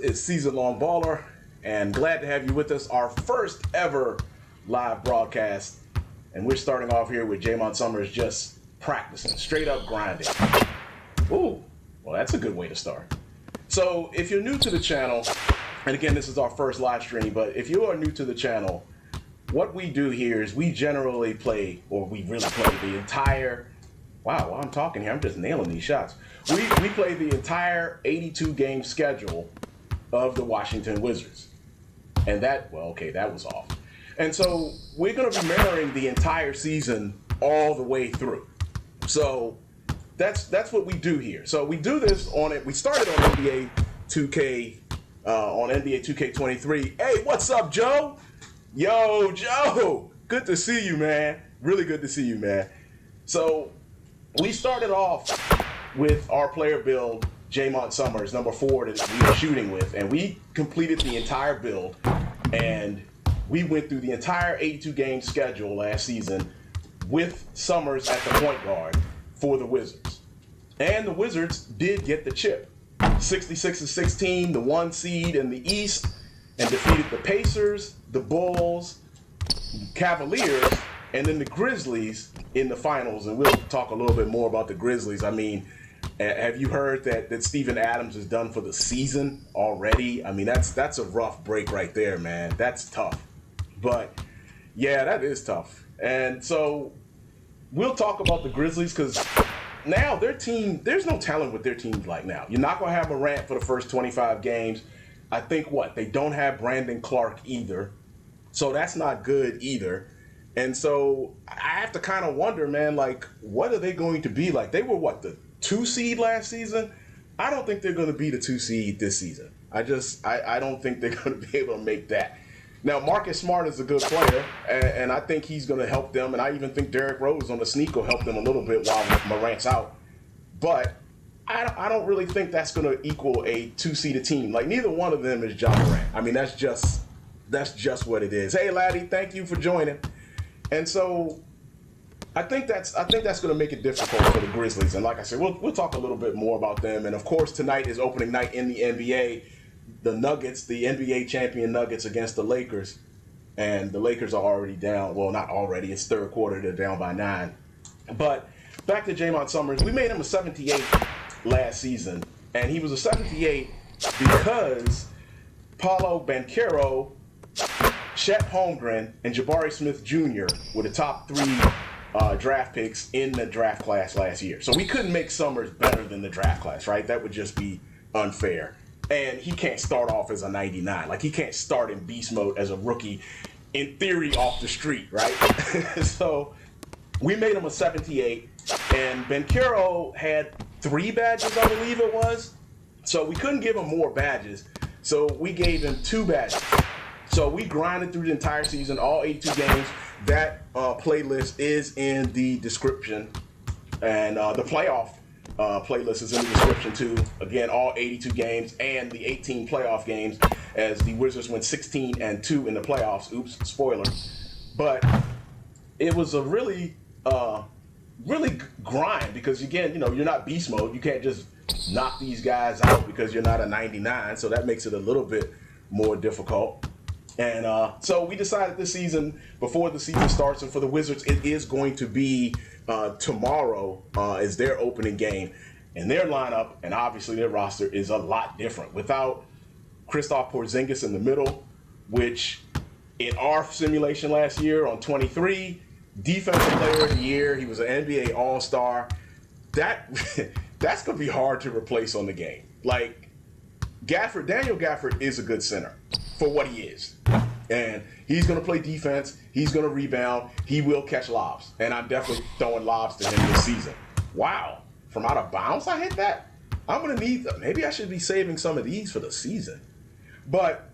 is SeasonLongBaller, and glad to have you with us. Our first ever live broadcast, and we're starting off here with Jaymont Summerz just practicing, straight up grinding. Ooh, well, that's a good way to start. So if you're new to the channel, and again, this is our first live stream, but if you are new to the channel, what we do here is we generally play, or we really play the entire, wow, while I'm talking here, I'm just nailing these shots. We play the entire 82 game schedule of the Washington Wizards. And that, well, okay, that was off. And so we're going to be mirroring the entire season all the way through. So that's what we do here. So we do this on it. We started on NBA 2K, on NBA 2K23. Hey, what's up, Joe? Yo, Joe, good to see you, man. Really good to see you, man. So we started off with our player build, Jaymont Summerz, number 4 that we were shooting with, and we completed the entire build, and we went through the entire 82 game schedule last season with Summerz at the point guard for the Wizards. And the Wizards did get the chip. 66-16, the 1 seed in the East, and defeated the Pacers, the Bulls, Cavaliers, and then the Grizzlies in the finals. And we'll talk a little bit more about the Grizzlies. I mean, have you heard that Steven Adams is done for the season already? I mean, that's a rough break right there, man. That's tough. But yeah, that is tough. And so we'll talk about the Grizzlies because now their team, there's no telling what their team's like now. You're not going to have Morant for the first 25 games. I think they don't have Brandon Clark either. So that's not good either. And so I have to kind of wonder, man, like, what are they going to be like? They were, the 2 seed last season? I don't think they're going to be the 2 seed this season. I don't think they're going to be able to make that. Now, Marcus Smart is a good player, and I think he's going to help them. And I even think Derrick Rose on the sneak will help them a little bit while Morant's out. But I don't really think that's going to equal a 2-seeded team. Like, neither one of them is Ja Morant. I mean, that's just what it is. Hey, Laddie, thank you for joining. And so I think that's going to make it difficult for the Grizzlies. And like I said, we'll talk a little bit more about them. And of course, tonight is opening night in the NBA. The Nuggets, the NBA champion Nuggets against the Lakers. And the Lakers are already down. Well, not already. It's third quarter. They're down by 9. But back to Jaymont Summerz. We made him a 78 last season. And he was a 78 because Paolo Banchero, Chet Holmgren, and Jabari Smith Jr. were the top 3 draft picks in the draft class last year. So we couldn't make Summerz better than the draft class, right? That would just be unfair. And he can't start off as a 99. Like, he can't start in beast mode as a rookie, in theory, off the street, right? So we made him a 78, and Banchero had 3 badges, I believe it was. So we couldn't give him more badges. So we gave him 2 badges. So we grinded through the entire season, all 82 games. That playlist is in the description, and the playoff playlist is in the description too. Again, all 82 games and the 18 playoff games, as the Wizards went 16-2 in the playoffs. Oops, spoiler. But it was a really grind because, again, you're not beast mode. You can't just knock these guys out because you're not a 99. So that makes it a little bit more difficult. And so we decided this season, before the season starts, and for the Wizards, it is going to be tomorrow is their opening game. And their lineup, and obviously their roster, is a lot different. Without Kristaps Porzingis in the middle, which in our simulation last year on 23, Defensive Player of the Year, he was an NBA All-Star. That's going to be hard to replace on the game. Like, Daniel Gafford is a good center for what he is. And he's going to play defense. He's going to rebound. He will catch lobs. And I'm definitely throwing lobs to him this season. Wow. From out of bounds, I hit that? I'm going to need them. Maybe I should be saving some of these for the season. But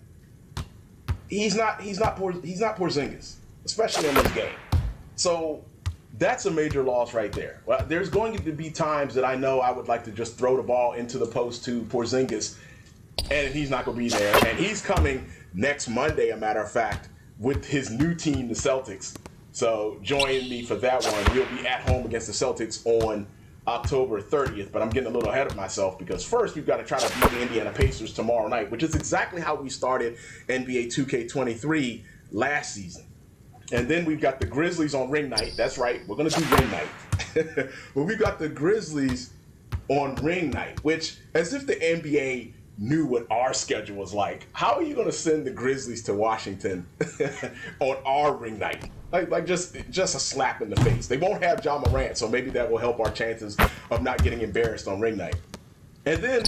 he's not Porzingis, especially in this game. So that's a major loss right there. Well, there's going to be times that I know I would like to just throw the ball into the post to Porzingis, and he's not going to be there. And he's coming next Monday, a matter of fact, with his new team, the Celtics. So join me for that one. We'll be at home against the Celtics on October 30th, but I'm getting a little ahead of myself because first we've got to try to beat the Indiana Pacers tomorrow night, which is exactly how we started NBA 2K23 last season. And then we've got the Grizzlies on ring night. That's right, we're going to do ring night. But we've got the Grizzlies on ring night, which, as if the NBA knew what our schedule was like. How are you going to send the Grizzlies to Washington on our ring night? Like just a slap in the face. They won't have Ja Morant, so maybe that will help our chances of not getting embarrassed on ring night. And then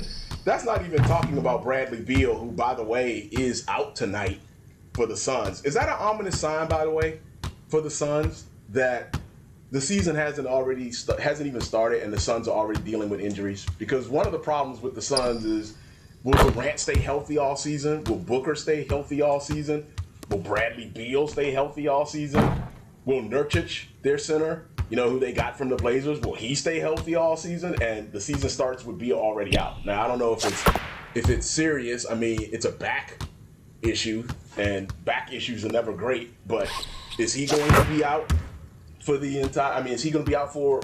that's not even talking about Bradley Beal, who, by the way, is out tonight for the Suns. Is that an ominous sign, by the way, for the Suns, that the season hasn't even started and the Suns are already dealing with injuries? Because one of the problems with the Suns is, will Durant stay healthy all season? Will Booker stay healthy all season? Will Bradley Beal stay healthy all season? Will Nurkic, their center, who they got from the Blazers, will he stay healthy all season? And the season starts with Beal already out. Now, I don't know if it's serious. I mean, it's a back issue, and back issues are never great. But is he going to be out for the entire? I mean, is he going to be out for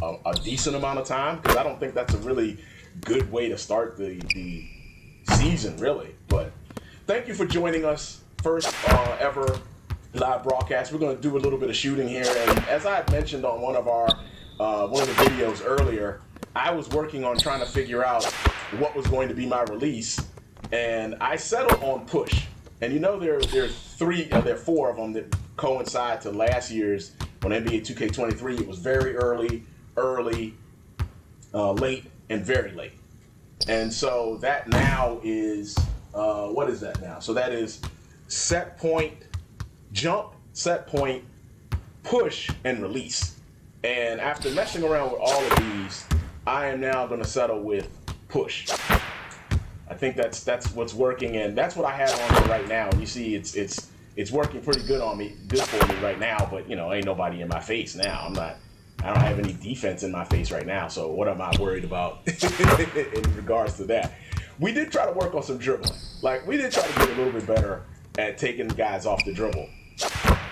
a decent amount of time? Because I don't think that's a really good way to start the season, really. But thank you for joining us. First ever live broadcast. We're going to do a little bit of shooting here, and as I had mentioned on one of the videos earlier, I was working on trying to figure out what was going to be my release, and I settled on push. And there are four of them that coincide to last year's on NBA 2K23. It was very early, late, and very late. And so that now is what is that now? So that is set point, jump, set point, push, and release. And after messing around with all of these, I am now going to settle with push. I think that's what's working, and that's what I have on me right now. And you see, it's working pretty good for me right now. But ain't nobody in my face now. I don't have any defense in my face right now. So what am I worried about in regards to that? We did try to work on some dribbling. Like, we did try to get a little bit better at taking guys off the dribble.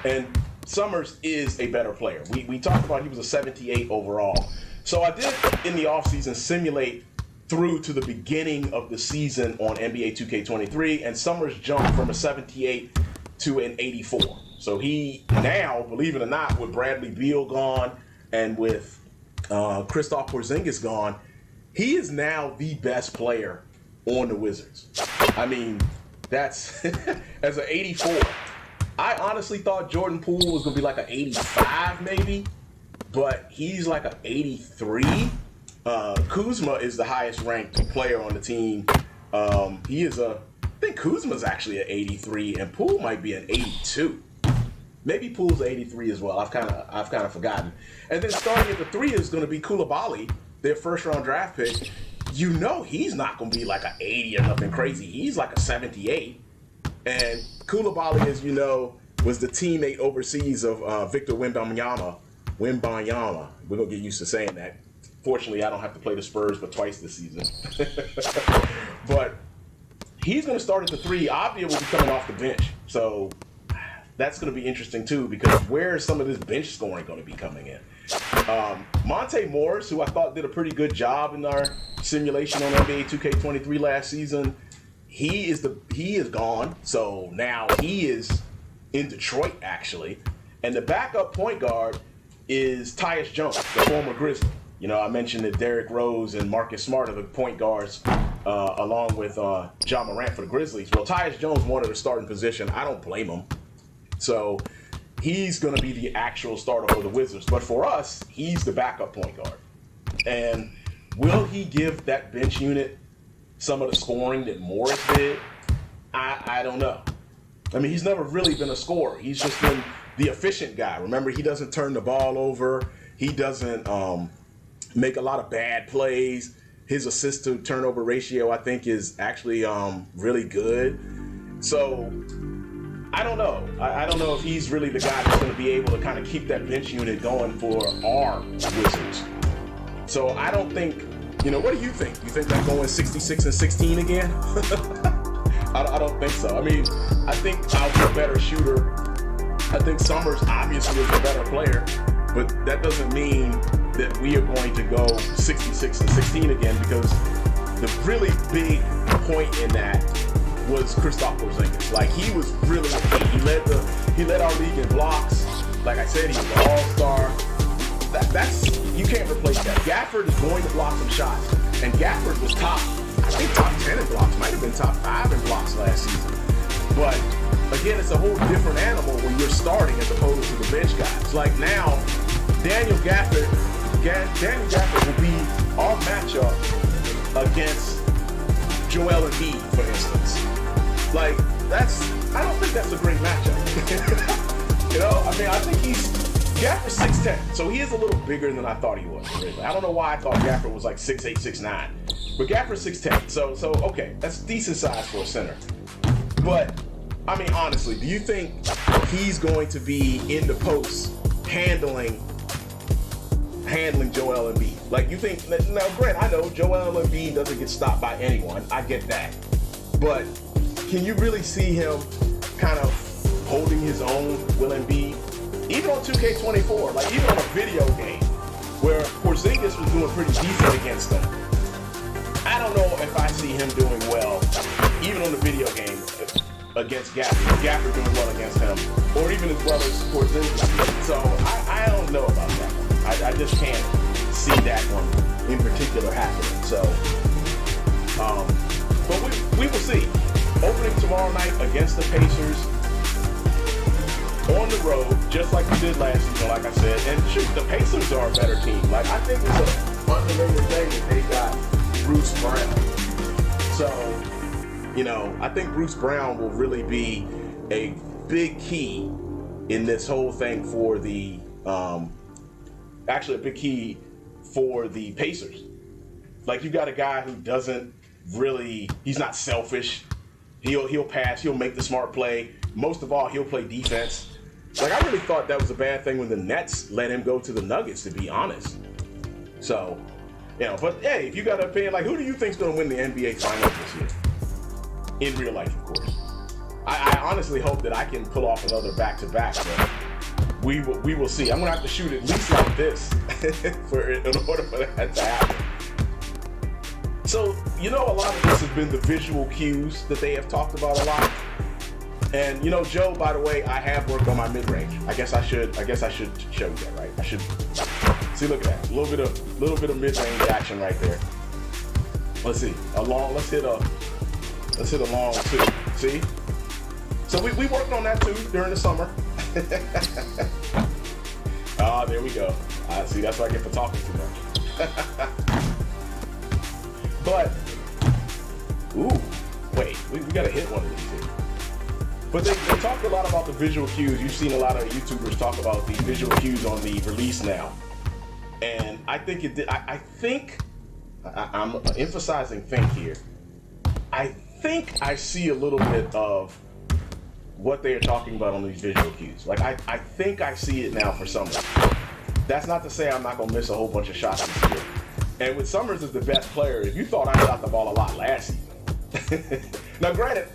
And Summerz is a better player. We talked about he was a 78 overall. So I did, in the offseason, simulate through to the beginning of the season on NBA 2K23, and Summerz jumped from a 78 to an 84. So he now, believe it or not, with Bradley Beal gone and with Kristaps Porzingis gone, he is now the best player on the Wizards. I mean, that's as an 84. I honestly thought Jordan Poole was going to be like an 85 maybe, but he's like an 83. Kuzma is the highest ranked player on the team. I think Kuzma's actually an 83, and Poole might be an 82. Maybe Poole's 83 as well. I've kind of forgotten. And then starting at the 3 is going to be Coulibaly, their first round draft pick. He's not going to be like an 80 or nothing crazy. He's like a 78. And Coulibaly, as you know, was the teammate overseas of Victor Wembanyama. We're going to get used to saying that. Fortunately, I don't have to play the Spurs but twice this season. But he's going to start at the 3. Avdia will be coming off the bench. So that's going to be interesting, too, because where is some of this bench scoring going to be coming in? Monte Morris, who I thought did a pretty good job in our simulation on NBA 2K23 last season, he is gone. So now he is in Detroit, actually. And the backup point guard is Tyus Jones, the former Grizzly. I mentioned that Derrick Rose and Marcus Smart are the point guards, along with Ja Morant for the Grizzlies. Well, Tyus Jones wanted a starting position. I don't blame him. So he's going to be the actual starter for the Wizards. But for us, he's the backup point guard. And will he give that bench unit some of the scoring that Morris did? I don't know. I mean, he's never really been a scorer. He's just been the efficient guy. Remember, he doesn't turn the ball over. He doesn't make a lot of bad plays. His assist to turnover ratio, I think, is actually really good. So I don't know. I don't know if he's really the guy that's going to be able to kind of keep that bench unit going for our Wizards. So I don't think, what do you think? You think they're going 66 and 16 again? I don't think so. I mean, I think I'll be a better shooter. I think Summerz obviously is a better player, but that doesn't mean that we are going to go 66-16 again, because the really big point in that was Kristaps Porzingis. Like, he was really he led our league in blocks. Like I said, he was an all-star. That's you can't replace that. Gafford is going to block some shots, and Gafford was top 10 in blocks, might have been top 5 in blocks last season. But again, it's a whole different animal when you're starting as opposed to the bench guys. Like now, Daniel Gafford will be our matchup against Joel Embiid, for instance. Like, I don't think that's a great matchup. You know, I mean, I think Gafford's 6'10", so he is a little bigger than I thought he was. Really. I don't know why I thought Gafford was like 6'8", 6'9", but Gafford's 6'10", so okay, that's decent size for a center. But I mean, honestly, do you think he's going to be in the post handling Joel Embiid? Like, you think, now Grant, I know Joel Embiid doesn't get stopped by anyone, I get that, but can you really see him kind of holding his own with Embiid? Even on 2K24, like even on a video game where Porzingis was doing pretty decent against him, I don't know if I see him doing well, even on the video game, against Gafford doing well against him, or even as well as Porzingis. So I don't know about that one. I just can't see that one in particular happening. So, but we will see. Opening tomorrow night against the Pacers, on the road, just like we did last season, like I said. And shoot, the Pacers are a better team. Like, I think it's a underrated thing that they got Bruce Brown. So, you know, I think Bruce Brown will really be a big key in this whole thing for the, actually a big key for the Pacers. Like, you got a guy who doesn't really, he's not selfish. He'll pass, he'll make the smart play. Most of all, he'll play defense. Like, I really thought that was a bad thing when the Nets let him go to the Nuggets, to be honest. So, you know, but hey, if you got an opinion, like, who do you think's going to win the NBA Finals this year? In real life, of course. I honestly hope that I can pull off another back-to-back, but we will see. I'm going to have to shoot at least like this in order for that to happen. So, you know, a lot of this has been the visual cues that they have talked about a lot. And, you know, Joe, by the way, I have worked on my mid-range. I guess I should show you that, right? I should. See, look at that. A little bit of mid-range action right there. Let's see. Let's hit a long two. See? So we worked on that too during the summer. Ah, there we go. See, that's what I get for talking too much. But, ooh, wait, we gotta hit one of these here. But they talk a lot about the visual cues. You've seen a lot of YouTubers talk about the visual cues on the release now. And I think I'm emphasizing think here. I think I see a little bit of what they are talking about on these visual cues. Like, I think I see it now for Summerz. That's not to say I'm not gonna miss a whole bunch of shots this year. And with Summerz as the best player, if you thought I shot the ball a lot last season. Now granted,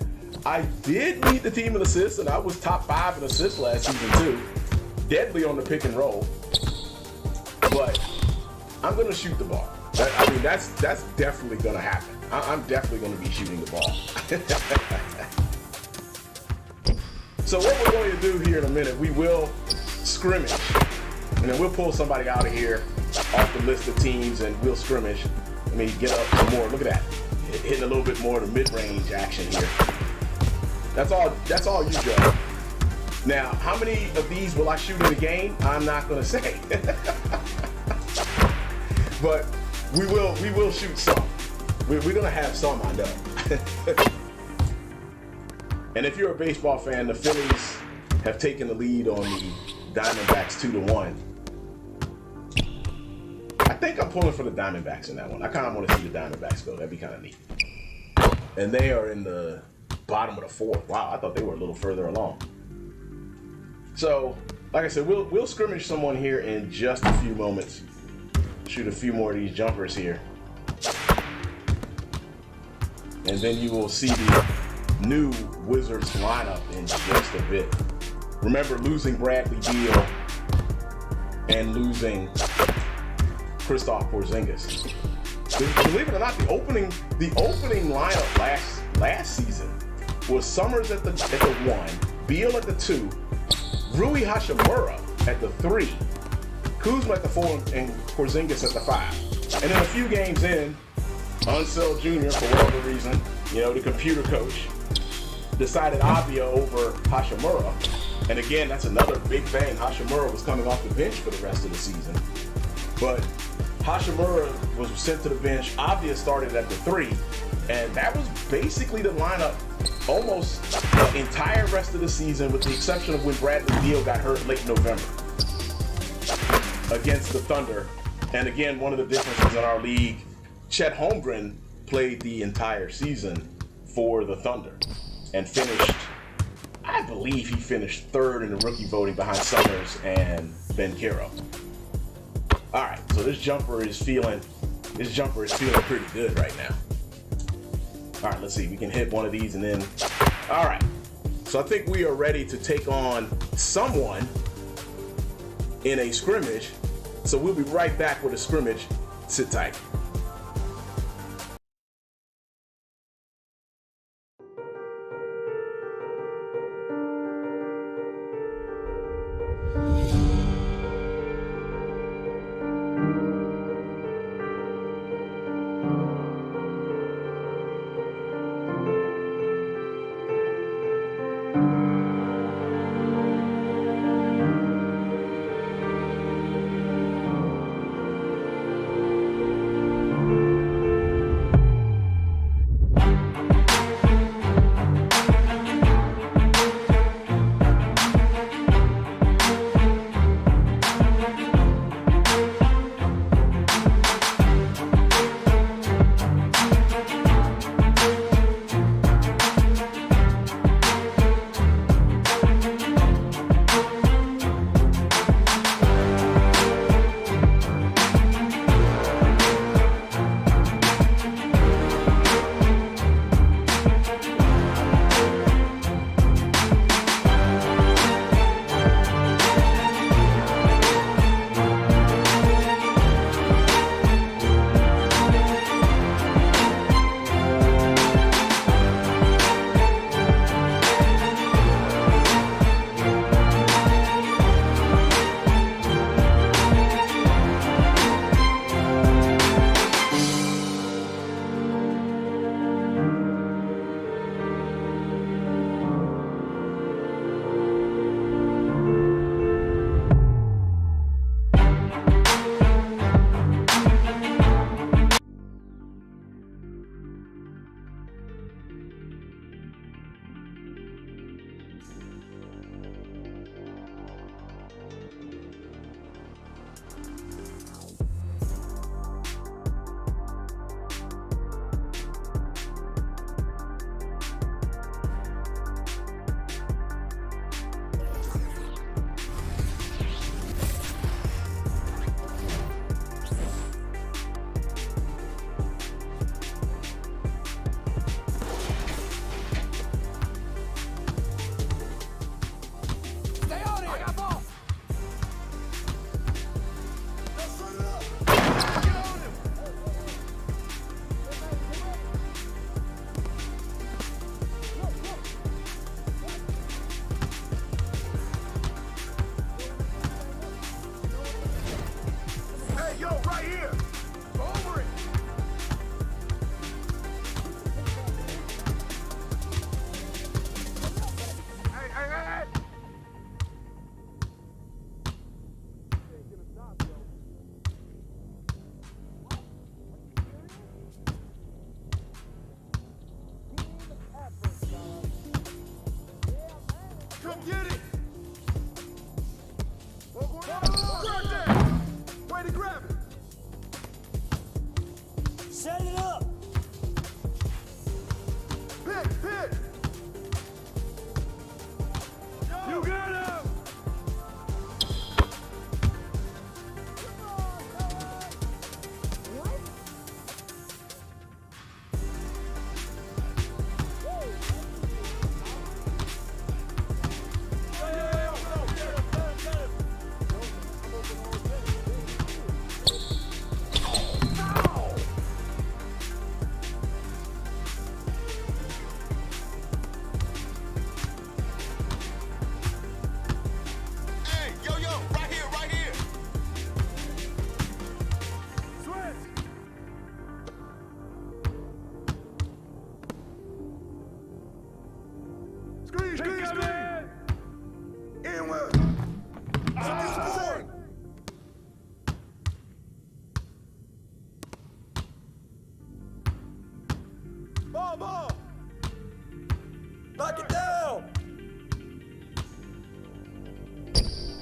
I did lead the team in assists, and I was top 5 in assists last season too. Deadly on the pick and roll. But I'm gonna shoot the ball. I mean, that's definitely gonna happen. I'm definitely gonna be shooting the ball. So what we're going to do here in a minute, we will scrimmage, and then we'll pull somebody out of here off the list of teams, and we'll scrimmage. Let me get up some more. Look at that, hitting a little bit more of the mid-range action here. That's all you, Joe. Now, how many of these will I shoot in a game? I'm not going to say. But we will shoot some. We're going to have some, I know. And if you're a baseball fan, the Phillies have taken the lead on the Diamondbacks 2-1. I think I'm pulling for the Diamondbacks in that one. I kind of want to see the Diamondbacks go. That'd be kind of neat. And they are in the bottom of the 4th. Wow, I thought they were a little further along. So, like I said, we'll scrimmage someone here in just a few moments. Shoot a few more of these jumpers here. And then you will see the new Wizards lineup in just a bit. Remember, losing Bradley Beal and losing Kristaps Porzingis. Believe it or not, the opening lineup last season was Summerz at the 1, Beal at the 2, Rui Hachimura at the 3, Kuzma at the 4, and Porzingis at the 5. And then a few games in, Unseld Jr., for whatever reason, the computer coach, decided Avia over Hachimura. And again, that's another big thing. Hachimura was coming off the bench for the rest of the season. But Hachimura was sent to the bench. Avia started at the 3. And that was basically the lineup almost the entire rest of the season, with the exception of when Bradley Beal got hurt late November against the Thunder. And again, one of the differences in our league, Chet Holmgren played the entire season for the Thunder and finished, I believe he finished 3rd in the rookie voting behind Summerz and Ben Caro. All right, so this jumper is feeling pretty good right now. All right, let's see. We can hit one of these and then, all right. So I think we are ready to take on someone in a scrimmage. So we'll be right back with a scrimmage. Sit tight.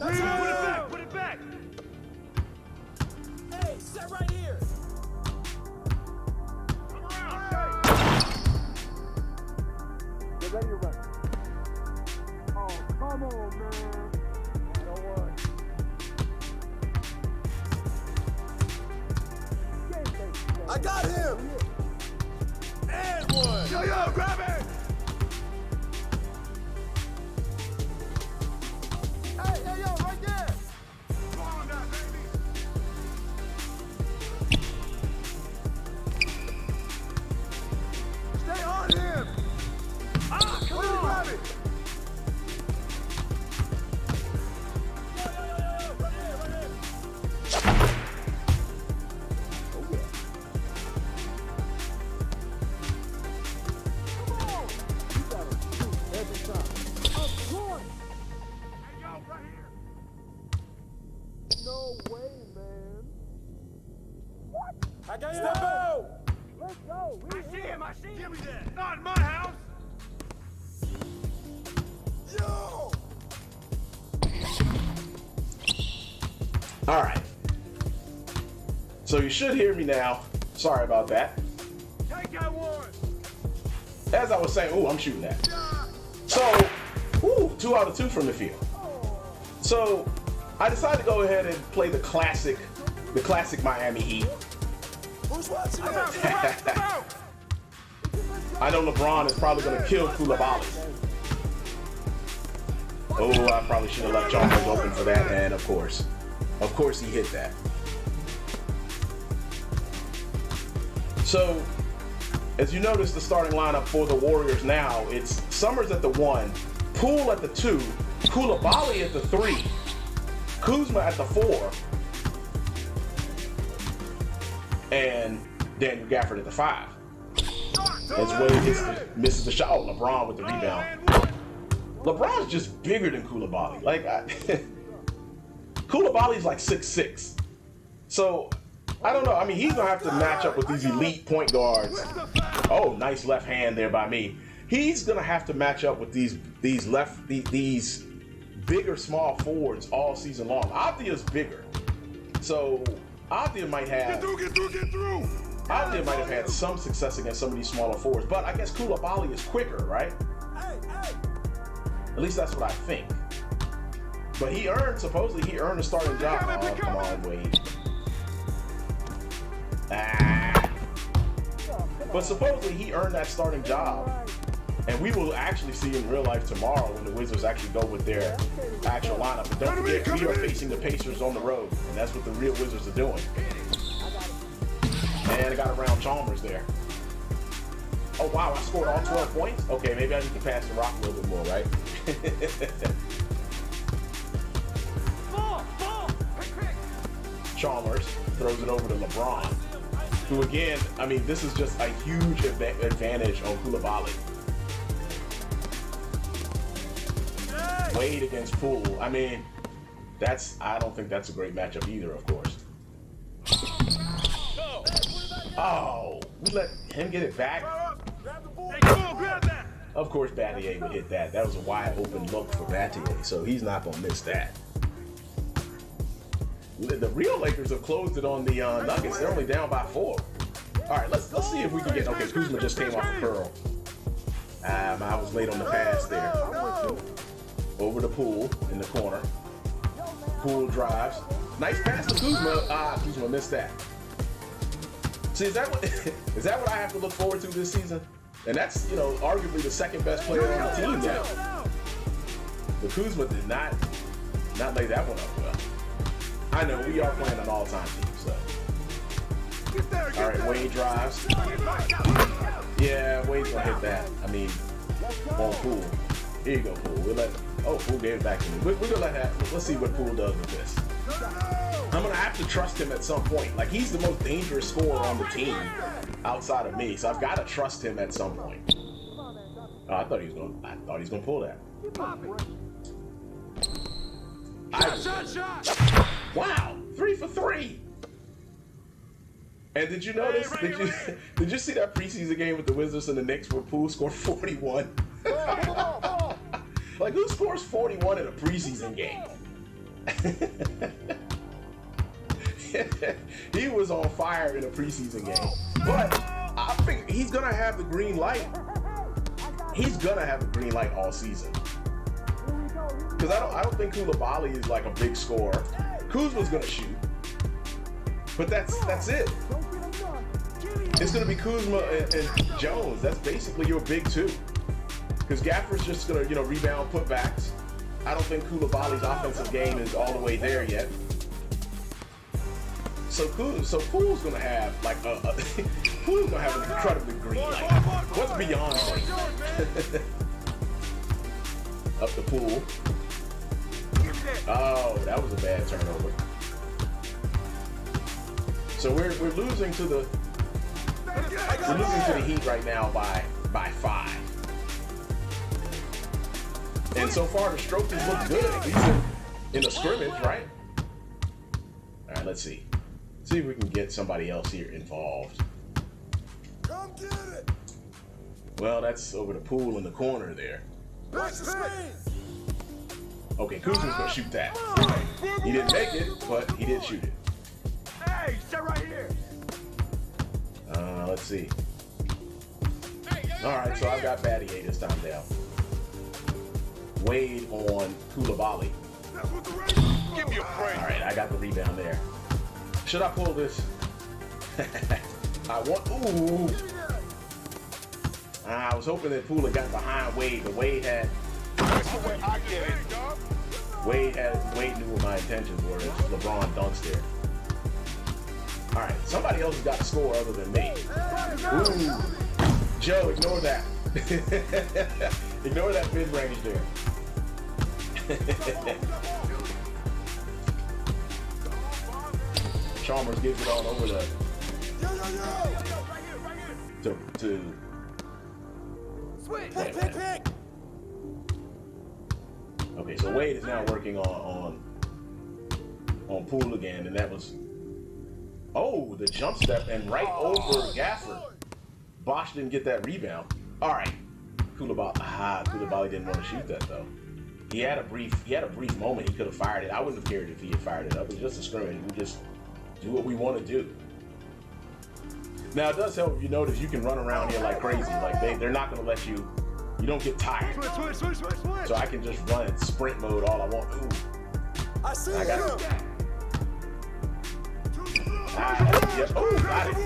Put it back. Put it back. Hey, set right here. Come around. Get ready to run. Oh, come on, man. Don't worry. I got him. And one. Yo, grab it. Hey, yo, right there. Come on now, baby. Stay on him. Ah, come Where you on. grab it? Hey, yo, right here. No way, man. I got Step out. Let's go. I see him. I see him. Give me that. Not in my house. Yo. All right. So you should hear me now. Sorry about that. Take that one. As I was saying, ooh, I'm shooting that. So, ooh, 2 out of 2 from the field. So I decided to go ahead and play the classic Miami Heat. Who's watching I'm out. that? I'm out. I know LeBron is probably going to kill Koulibaly. Oh, I probably should have left Chalmers open for that, and of course he hit that. So, as you notice the starting lineup for the Warriors now, it's Summerz at the 1, Poole at the 2, Koulibaly at the 3, Kuzma at the 4, and Daniel Gafford at the 5. As Wade misses the shot. Oh, LeBron with the rebound. LeBron's just bigger than Koulibaly. Like, Koulibaly's like 6'6". So, I don't know. I mean, he's going to have to match up with these elite point guards. Oh, nice left hand there by me. He's going to have to match up with these bigger small forwards all season long. Abdia's bigger. So, Abdia might have... Get through. Abdia might have had some success against some of these smaller forwards, but I guess Koulibaly is quicker, right? Hey. At least that's what I think. But supposedly he earned a starting job. Oh, come on, Wade. But supposedly he earned that starting job. And we will actually see in real life tomorrow when the Wizards actually go with their actual lineup. But don't forget, we are facing the Pacers on the road, and that's what the real Wizards are doing. And I got around Chalmers there. Oh, wow, I scored all 12 points? Okay, maybe I need to pass the rock a little bit more, right? Ball. Chalmers throws it over to LeBron, who again, I mean, this is just a huge advantage on Koulibaly. Wade against Poole. I mean, I don't think that's a great matchup either, of course. Oh, we let him get it back. Hey, come on, grab that. Of course, Battier would hit that. That was a wide open look for Battier, so he's not going to miss that. The real Lakers have closed it on the Nuggets. They're only down by 4. All right, let's see if we can get... Okay, Kuzma just came off a curl. I was late on the pass there. Over to Poole in the corner. Poole drives. Nice pass to Kuzma. Kuzma missed that. See, is that what I have to look forward to this season? And that's, arguably the second best player on the team now. But Kuzma did not lay that one up well. I know, we are playing an all-time team, so. All right, Wade drives. Yeah, Wade's gonna hit that. I mean, on Poole. Here you go, Poole. Poole gave it back to me. We're gonna let that. Let's see what Poole does with this. I'm gonna have to trust him at some point. Like, he's the most dangerous scorer on the team outside of me, so I've got to trust him at some point. Oh, I thought he was gonna pull that. Shot. Wow, 3 for 3. And did you notice? Did you see that preseason game with the Wizards and the Knicks where Poole scored 41? Like, who scores 41 in a preseason game? He was on fire in a preseason game. But I think he's going to have the green light. He's going to have the green light all season. Because I don't think Koulibaly is like a big scorer. Kuzma's going to shoot. But that's it. It's going to be Kuzma and Jones. That's basically your big two. Because Gaffer's just going to, rebound putbacks. I don't think Koulibaly's offensive game is all the way there yet. So Pool's going to have like Pool's going to have an incredibly green light. What's beyond that? Up the Pool. Oh, that was a bad turnover. So we're losing to the Heat right now by 5. And so far the Strokies look good, at least in the scrimmage, right? All right, let's see. See if we can get somebody else here involved. Come get it. Well, that's over the Pool in the corner there. Watch the screen. Okay, Kuzma's gonna shoot that. He didn't make it, but he did shoot it. Hey, stay right here. Let's see. All right, so I've got Batty A this time down. Wade on Koulibaly. Give me a break. All right, I got the rebound there. Should I pull this? Ooh. I was hoping that Poole got behind Wade, but Wade knew what my intentions were. LeBron dunks there. All right, somebody else has got to score other than me. Ooh. Joe, ignore that. Ignore that mid-range there. Chalmers gives it on over to Pick. Okay, so Wade is now working on Poole again, and that was the jump step and right over Gafford. Bosch didn't get that rebound. All right, Koulibaly didn't want to shoot that though. He had a brief moment. He could have fired it. I wouldn't have cared if he had fired it up. It was just a scrimmage. We just do what we want to do. Now it does help if you notice you can run around here like crazy. Like they're not going to let you. You don't get tired. Switch. So I can just run in sprint mode all I want. Ooh. I see I got you. it. Got it.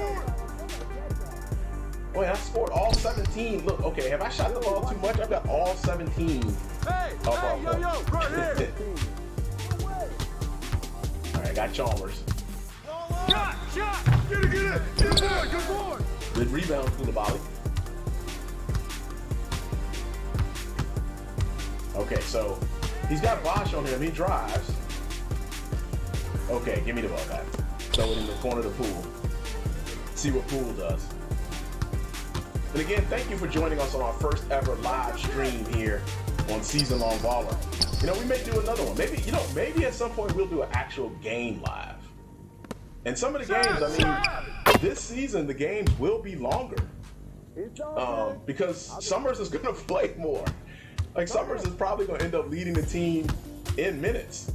Wait, I scored all 17. Look, okay, have I shot the ball too much? I've got all 17. Hey, right here. All right, got Chalmers. Shot. Get it. Good boy. Good rebound, Koulibaly. Okay, so he's got Bosch on him. He drives. Okay, give me the ball back. Throw it in the corner of the Pool. See what Pool does. And again, thank you for joining us on our first ever live stream here on SeasonLongBaller. We may do another one. Maybe at some point we'll do an actual game live. And some of the games, this season the games will be longer. Because Summerz is gonna play more. Like Summerz is probably gonna end up leading the team in minutes.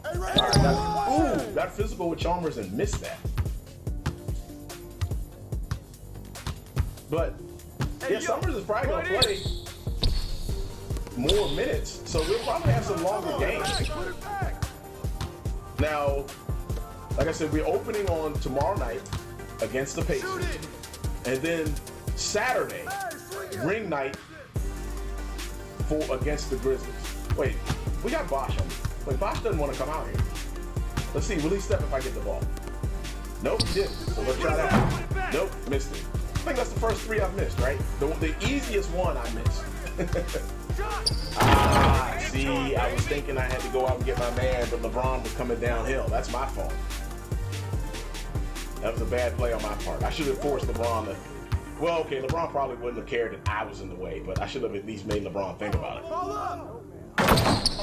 All right, got physical with Chalmers and missed that. But Summerz is probably gonna play more minutes, so we'll probably have some longer games. Now, like I said, we're opening on tomorrow night against the Pacers, and then Saturday, ring night against the Grizzlies. Wait, we got Bosch on. Wait, Bosch doesn't want to come out here. Let's see, will he step if I get the ball? Nope, he didn't. So let's try that. Nope, missed it. I think that's the first 3 I've missed, right? The easiest one I missed. See, I was thinking I had to go out and get my man, but LeBron was coming downhill. That's my fault. That was a bad play on my part. I should have forced LeBron to. Well, okay, LeBron probably wouldn't have cared that I was in the way, but I should have at least made LeBron think about it.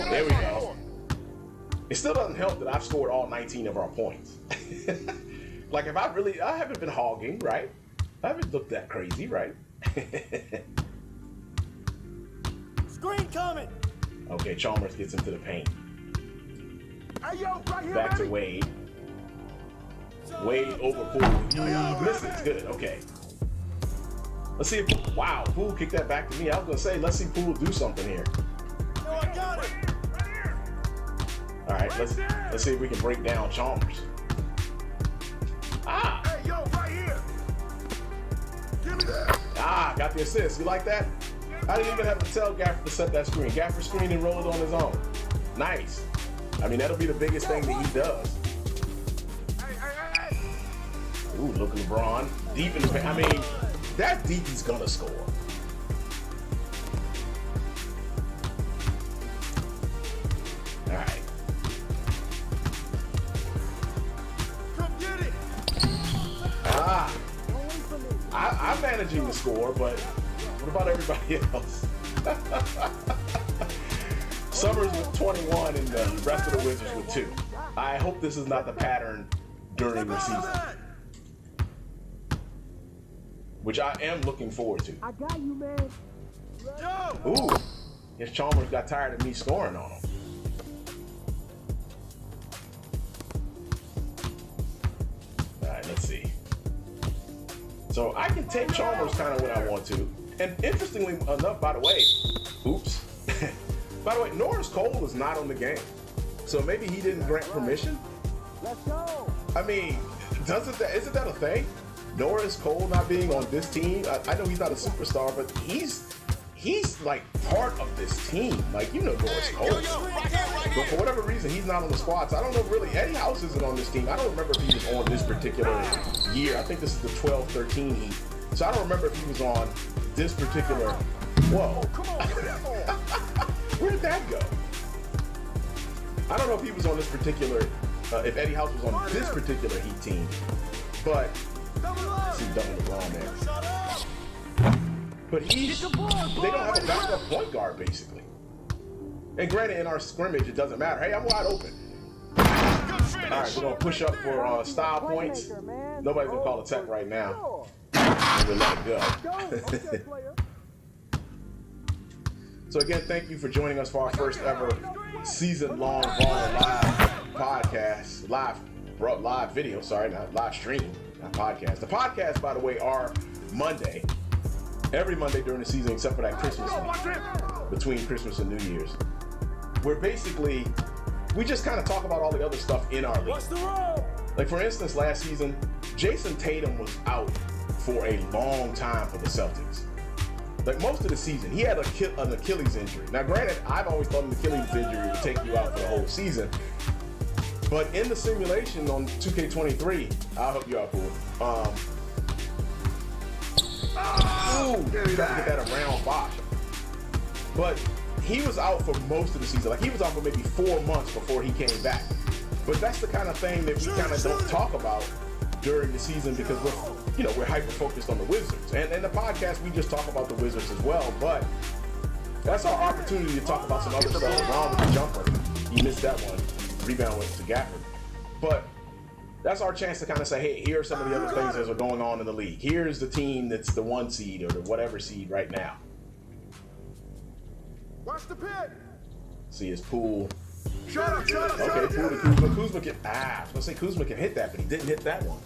There we go. It still doesn't help that I've scored all 19 of our points. Like, I haven't been hogging, right? I haven't looked that crazy, right? Screen coming. Okay, Chalmers gets into the paint. Hey, yo, right here, Back to baby. Wade. Wade over Poole. He misses. Good. Okay. Let's see if wow, Poole kicked that back to me. I was gonna say, let's see Poole do something here. No, I got it. Right here. All right, let's see if we can break down Chalmers. Ah, Hey, yo, right here. Give me that. got the assist. You like that? I didn't even have to tell Gaffer to set that screen. Gaffer screen and roll it on his own. Nice. I mean, that'll be the biggest thing that he does. Hey. Ooh, look at LeBron. Deep in the paint. I mean, that deep he's gonna score. All right. Come get it. I'm managing the score, but what about everybody else? Summerz with 21 and the rest of the Wizards with 2. I hope this is not the pattern during the season, which I am looking forward to. I got you, man. Yo. Ooh, guess Chalmers got tired of me scoring on him. All right, let's see. So I can take Chalmers kind of when I want to. And interestingly enough, by the way, oops. By the way, Norris Cole is not on the game. So maybe he didn't grant permission? Let's go. I mean, isn't that a thing? Norris Cole not being on this team? I know he's not a superstar, but he's like part of this team. Like, you know Norris Cole. But for whatever reason, he's not on the squad. So I don't know really. Eddie House isn't on this team. I don't remember if he was on this particular year. I think this is the 12-13 Heat. So I don't remember if he was on this particular. Whoa. Where did that go? I don't know if he was on this particular, if Eddie House was on this particular Heat team, but see double LeBron there. But they don't have a backup point guard basically. And granted, in our scrimmage, it doesn't matter. Hey, I'm wide open. All right, we're gonna push up for style points. Nobody's gonna call a tech right now. We'll let it go. So again, thank you for joining us for our first ever season-long Baller Live podcast, live video. Sorry, not live stream, not podcast. The podcasts, by the way, are Monday, every Monday during the season, except for that Christmas week, between Christmas and New Year's. Where basically we just kind of talk about all the other stuff in our league. What's the roll? Like for instance, last season, Jason Tatum was out for a long time for the Celtics. Like most of the season, he had an Achilles injury. Now granted, I've always thought an Achilles injury would take you out for the whole season. But in the simulation on 2K23, I'll help you out, Poole. Got to get that around Bosh. But he was out for most of the season. Like he was out for maybe 4 months before he came back. But that's the kind of thing that we kind of don't talk about during the season because we're hyper focused on the Wizards. And the podcast, we just talk about the Wizards as well. But that's our opportunity to talk about some other stuff. LeBron with the jumper, he missed that one. Rebound went to Gafford. But that's our chance to kind of say, hey, here are some of the other things that are going on in the league. Here's the team that's the 1 seed or the whatever seed right now. Watch the pit. See his Poole. Shut up. Okay, Poole to Kuzma. Kuzma can, I was going to say Kuzma can hit that, but he didn't hit that one.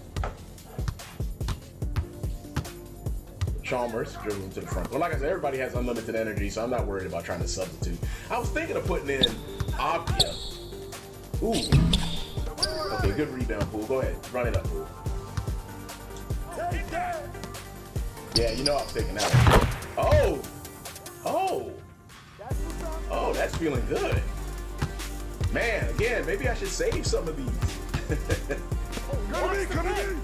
Chalmers dribbling to the front. Well, like I said, everybody has unlimited energy, so I'm not worried about trying to substitute. I was thinking of putting in Avdia. Ooh. Okay, good rebound, Poole. Go ahead. Run it up, Poole. Yeah, you know I was taking that one. Oh, that's feeling good. Man, again, maybe I should save some of these. Come to me.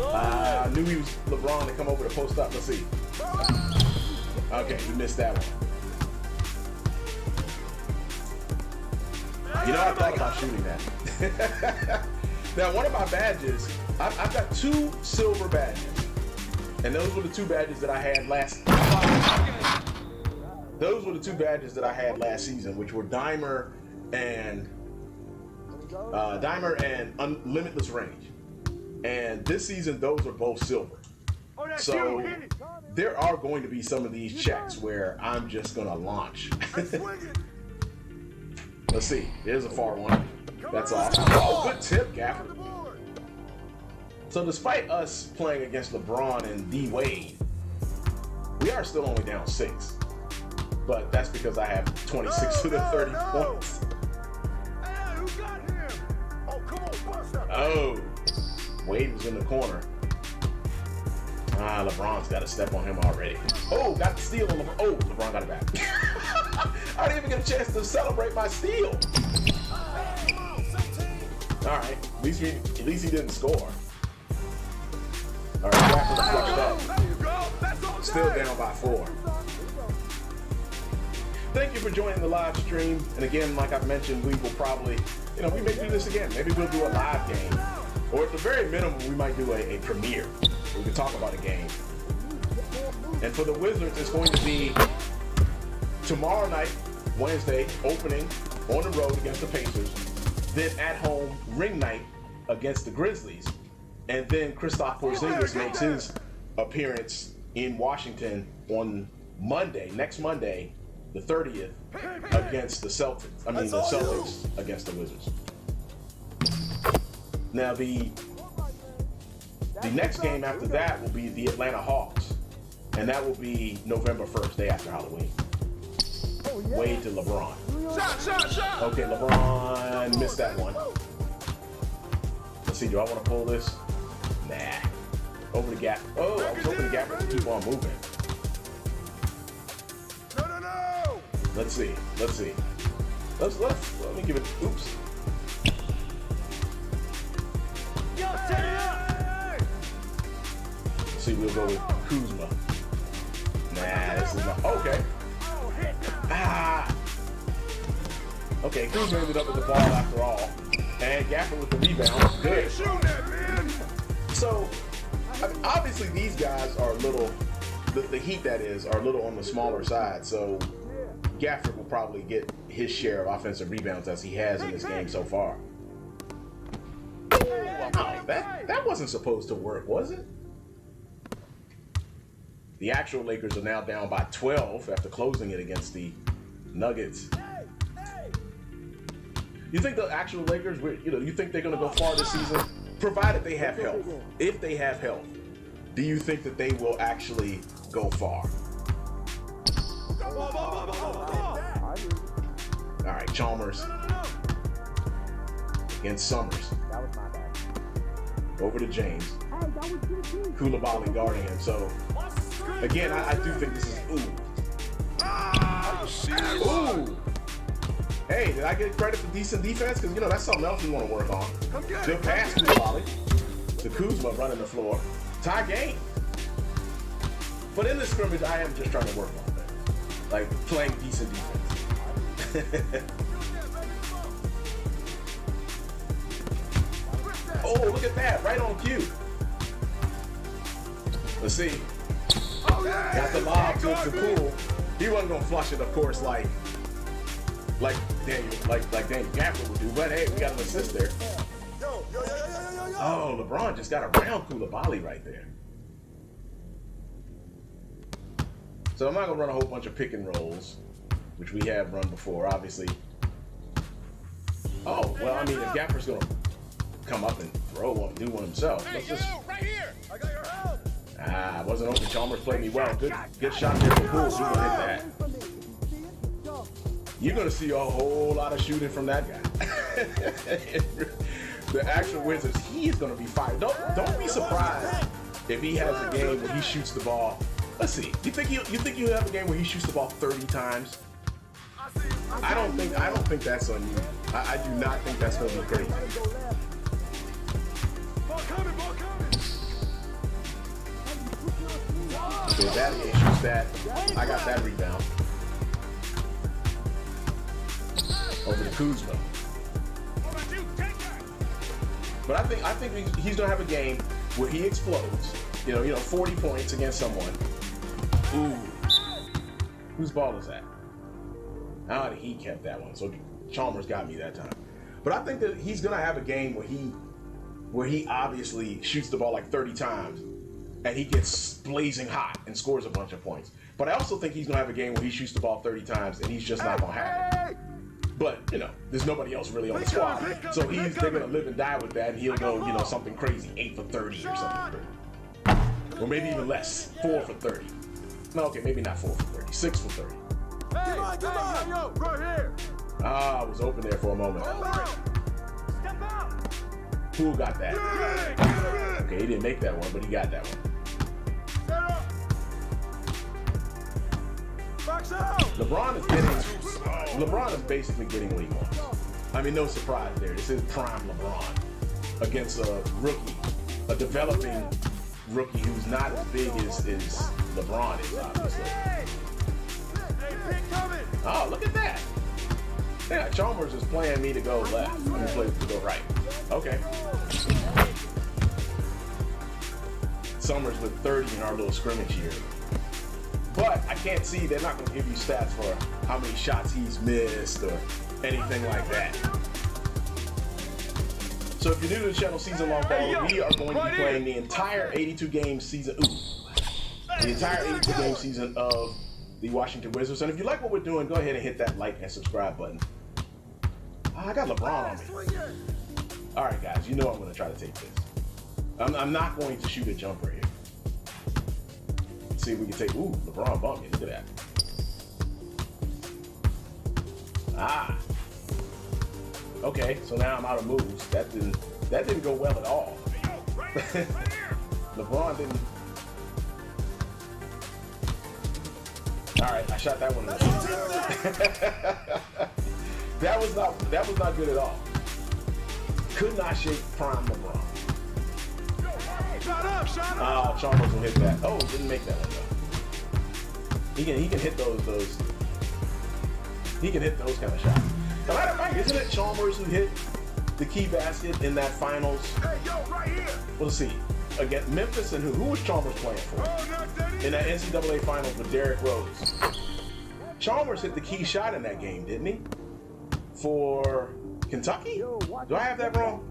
I knew he was LeBron to come over to post up. Let's see. Okay, he missed that one. You know, I thought about shooting that. Now, one of my badges, I've got 2 silver badges. And those were the 2 badges that I had last season, which were Dimer and Limitless Range. And this season, those are both silver. So there are going to be some of these checks where I'm just going to launch. Let's see. There's a far one. That's awesome. Oh, good tip, Gaffer. So despite us playing against LeBron and D Wade, we are still only down 6. But that's because I have 26 of the 30 points. Hey, who got him? Oh, come on, bust that. Oh, Wade was in the corner. LeBron's got to step on him already. Oh, got the steal on LeBron. Oh, LeBron got it back. I didn't even get a chance to celebrate my steal. All right, at least he didn't score. All right, Gaffer flushed that. There you go. That's all. Still down by 4. Thank you for joining the live stream. And again, like I've mentioned, we will probably, we may do this again. Maybe we'll do a live game. Or at the very minimum, we might do a premiere. We can talk about a game. And for the Wizards, it's going to be tomorrow night, Wednesday, opening on the road against the Pacers. Then at home, ring night against the Grizzlies. And then Kristaps Porzingis makes his appearance in Washington on Monday, next Monday, the 30th, against the Celtics. I mean, the Celtics against the Wizards. Now, the next game after that will be the Atlanta Hawks. And that will be November 1st, day after Halloween. Wade to LeBron. Shot. Okay, LeBron missed that one. Let's see, do I want to pull this? Nah. Over the gap. Oh, I was hoping the gap would keep on moving. No. Let's see. Let me give it. Oops. Let's see, we'll go with Kuzma. Nah, this is not. Okay. Okay, Kuzma ended up with the ball after all. And Gaffer with the rebound. Good. Shoot that, man. So, obviously these guys are a little, the Heat that is, are a little on the smaller side. So, Gaffer will probably get his share of offensive rebounds as he has in this game so far. Oh, that wasn't supposed to work, was it? The actual Lakers are now down by 12 after closing it against the Nuggets. You think the actual Lakers, you think they're going to go far this season? Provided they have health. If they have health, do you think that they will actually go far? All right, Chalmers against Summerz. Over to James. Koulibaly guarding him. So, again, I do think this is ooh. Hey, did I get credit for decent defense? Because, that's something else we want to work on. Good pass, Koulibaly. To Kuzma running the floor. Tie game. But in this scrimmage, I am just trying to work on that. Like, playing decent defense. Oh, look at that. Right on cue. Let's see. Got the lob to the pool. He wasn't going to flush it, of course, like Daniel Gaffer would do. But, hey, we got an assist there. Oh, LeBron just got around Koulibaly right there. So I'm not going to run a whole bunch of pick and rolls, which we have run before, obviously. Oh, well, I mean, if Gaffer's going to come up and throw one, do one himself. Let's just... Right here. I got your help. I wasn't open. Chalmers played me well. Good shot there for Bulls. You're going to hit that. You're going to see a whole lot of shooting from that guy. The actual Wizards, he is going to be fired. Don't be surprised if he has a game where he shoots the ball. Let's see. You think he'll have a game where he shoots the ball 30 times? I don't think that's on you. I do not think that's going to be crazy. Ball coming. So that shoots that. I got that rebound. Over to Kuzma. But I think he's gonna have a game where he explodes. 40 points against someone. Ooh. Whose ball is that? Ah, he kept that one. So Chalmers got me that time. But I think that he's gonna have a game where he obviously shoots the ball like 30 times and he gets blazing hot and scores a bunch of points. But I also think he's gonna have a game where he shoots the ball 30 times and he's just not gonna have it. But, you know, there's nobody else really on the squad. So they're going to live and die with that, and he'll go, you know, something crazy, 8 for 30 or something. Or maybe even less, 4 for 30. No, okay, maybe not 4 for 30, 6 for 30. Hey, come on, yo, right here. Ah, I was open there for a moment. Step out. Poole got that. Okay, he didn't make that one, but he got that one. Set up. Box out. LeBron is basically getting what he wants. I mean, no surprise there. This is prime LeBron against a rookie, a developing rookie who's not as big as LeBron is, obviously. Hey, pick coming. Oh, look at that. Yeah, Chalmers is playing me to go left. I'm going to play to go right. Okay. Summerz with 30 in our little scrimmage here. But I can't see, they're not going to give you stats for how many shots he's missed or anything like that. So if you're new to the channel, SeasonLongBaller, we are going to be playing the entire 82-game season. The entire 82-game season of the Washington Wizards. And if you like what we're doing, go ahead and hit that like and subscribe button. I got LeBron on me. All right, guys, you know I'm going to try to take this. I'm not going to shoot a jumper here. Let's see if we can take. Ooh, LeBron bumped me. Look at that. Ah. Okay, so now I'm out of moves. That didn't go well at all. LeBron didn't. All right, I shot that one. That was not good at all. Could not shake prime LeBron. Shut up. Oh, Chalmers will hit that. Oh, didn't make that one though. He can hit those. He can hit those kind of shots. As a matter of fact, isn't it Chalmers who hit the key basket in that finals? Hey, yo, right here. Let's see. Against Memphis and who was Chalmers playing for? In that NCAA finals with Derrick Rose. Chalmers hit the key shot in that game, didn't he? For Kentucky? Do I have that wrong?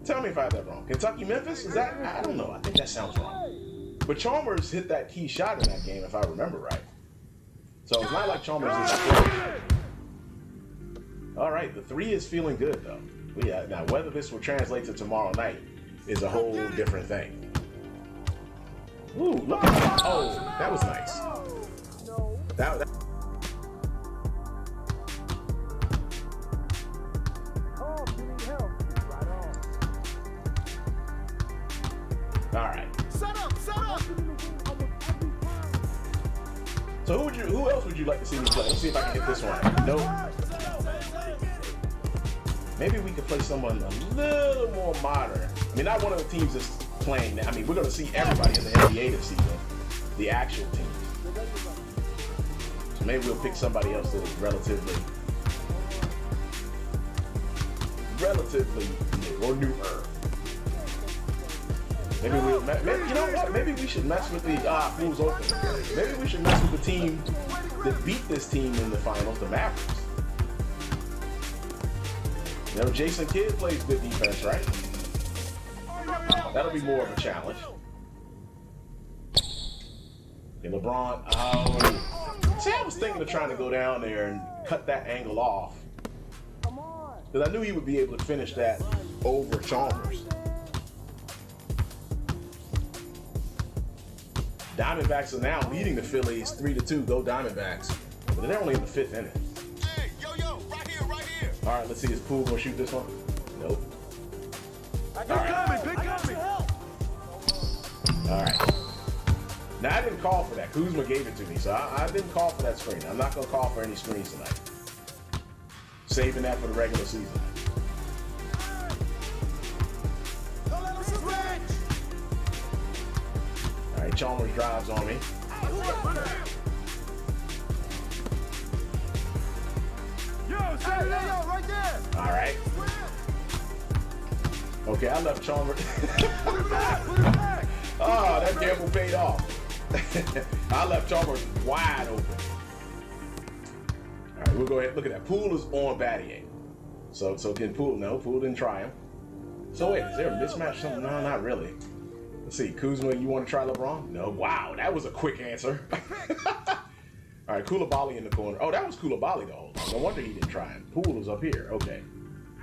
Tell me if I have that wrong. Kentucky, Memphis? Is that? I don't know. I think that sounds wrong. But Chalmers hit that key shot in that game, if I remember right. So it's not like Chalmers is that. All right, the 3 is feeling good though. Now whether this will translate to tomorrow night is a whole different thing. Ooh, look at that! Oh, that was nice. That All right. Set up. So who else would you like to see me play? Let's see if I can hit this one. Nope. Maybe we could play someone a little more modern. I mean, not one of the teams that's playing now. I mean, we're going to see everybody in the NBA this season, the actual teams. So maybe we'll pick somebody else that is relatively new or newer. Maybe you know what? Maybe we should mess with the who's open. Maybe we should mess with the team that beat this team in the finals, the Mavericks. You know, Jason Kidd plays good defense, right? That'll be more of a challenge. Okay, LeBron. See, I was thinking of trying to go down there and cut that angle off. Because I knew he would be able to finish that over Chalmers. Diamondbacks are now leading the Phillies 3-2. Go Diamondbacks. But they're only in the 5th inning. Hey, yo, right here. All right, let's see. Is Poole gonna shoot this one? Nope. Pick coming. All right. Now I didn't call for that. Kuzma gave it to me, so I didn't call for that screen. I'm not gonna call for any screens tonight. Saving that for the regular season. All right, Chalmers drives on me. Right there. All right. Okay, I left Chalmers. Put it back. Oh, that gamble paid off. I left Chalmers wide open. All right, we'll go ahead. Look at that. Poole is on Battier. So can Poole? No, Poole didn't try him. So wait, is there a mismatch? Something? No, not really. Let's see. Kuzma, you want to try LeBron? No. Wow, that was a quick answer. All All right, Koulibaly in the corner. Oh, that was Koulibaly the whole time. No wonder he didn't try him. Poole was up here. Okay.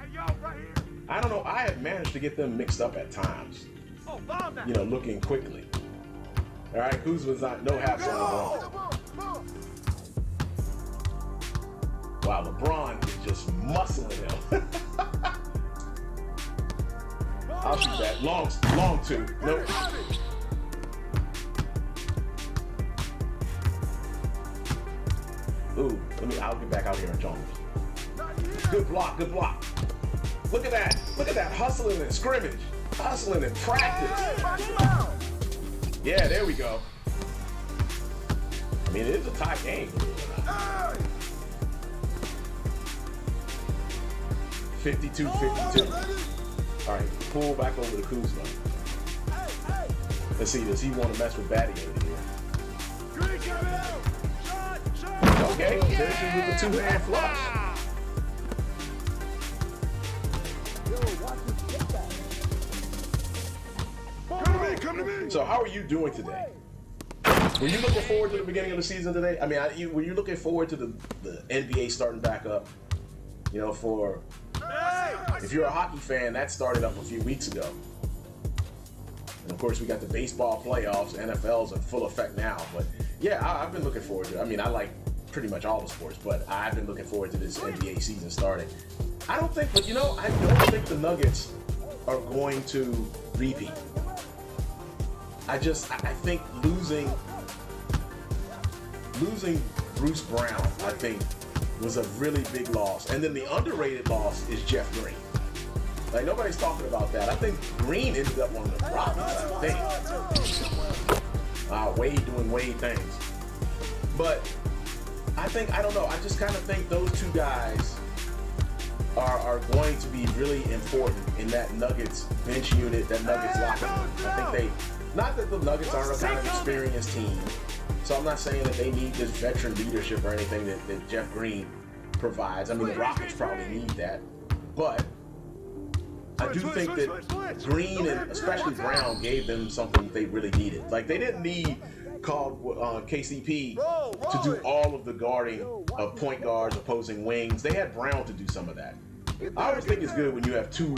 Hey, yo, right here. I don't know. I have managed to get them mixed up at times. Oh, bomb that. You know, looking quickly. All right, Kuzma's not no halves on LeBron. Wow, LeBron is just muscling him. I'll shoot that. Long two. Nope. Ooh, I'll get back out here and jump. Good block, good block. Look at that. Look at that hustling and scrimmage. Hustling and practice. Yeah, there we go. I mean, it is a tie game. 52-52. All right, pull back over to Kuzma. Let's see, does he want to mess with Batty over here? Okay, there's you with the two-hand flush. Come to me. So how are you doing today? Were you looking forward to the beginning of the season today? I mean, were you looking forward to the NBA starting back up? You know, if you're a hockey fan, that started up a few weeks ago. And of course, we got the baseball playoffs. NFL's in full effect now. But yeah, I've been looking forward to it. I mean, I like pretty much all the sports, but I've been looking forward to this NBA season starting. I don't think the Nuggets are going to repeat. I think losing Bruce Brown, I think, was a really big loss. And then the underrated loss is Jeff Green. Like, nobody's talking about that. I think Green ended up on the Rockets, I think. Wade doing Wade things. But I don't know. I just kind of think those two guys are going to be really important in that Nuggets bench unit, that Nuggets locker room. I think not that the Nuggets aren't a kind of experienced team, so I'm not saying that they need this veteran leadership or anything that Jeff Green provides. I mean, the Rockets probably need that, but I do think that Green and especially Brown gave them something they really needed. Like, they didn't need KCP to do all of the guarding of point guards, opposing wings. They had Brown to do some of that. I always think it's good when you have two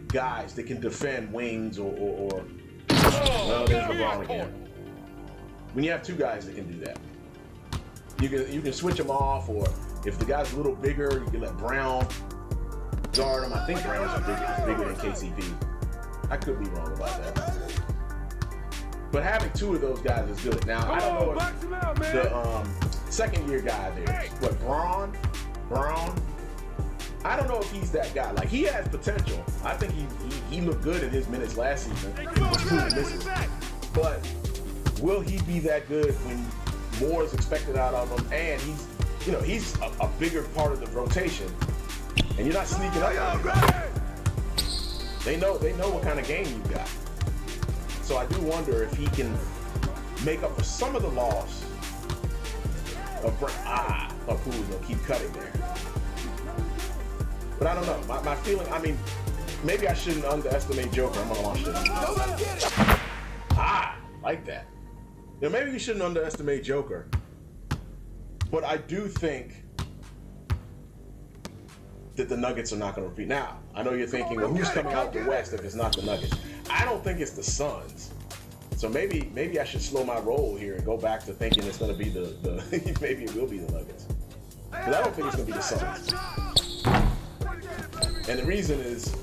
guys that can defend wings or well, there's LeBron again. When you have two guys that can do that, you can switch them off, or if the guy's a little bigger, you can let Brown guard him. I think Brown's bigger than KCP. I could be wrong about that. But having two of those guys is good. Now, I don't know what the second year guy there. What, Braun? I don't know if he's that guy. Like, he has potential. I think he looked good in his minutes last season. But will he be that good when more is expected out of him? And he's a bigger part of the rotation. And you're not sneaking up on him. They know what kind of game you got. So I do wonder if he can make up for some of the loss of Poole will keep cutting there. But I don't know. My feeling, I mean, maybe I shouldn't underestimate Joker. I'm gonna launch this. Like that. Now, maybe you shouldn't underestimate Joker. But I do think that the Nuggets are not going to repeat. Now, I know you're thinking, well, who's coming out the West if it's not the Nuggets? I don't think it's the Suns. So maybe I should slow my roll here and go back to thinking it's going to be the maybe it will be the Nuggets. Because I don't think it's going to be the Suns. And the reason is,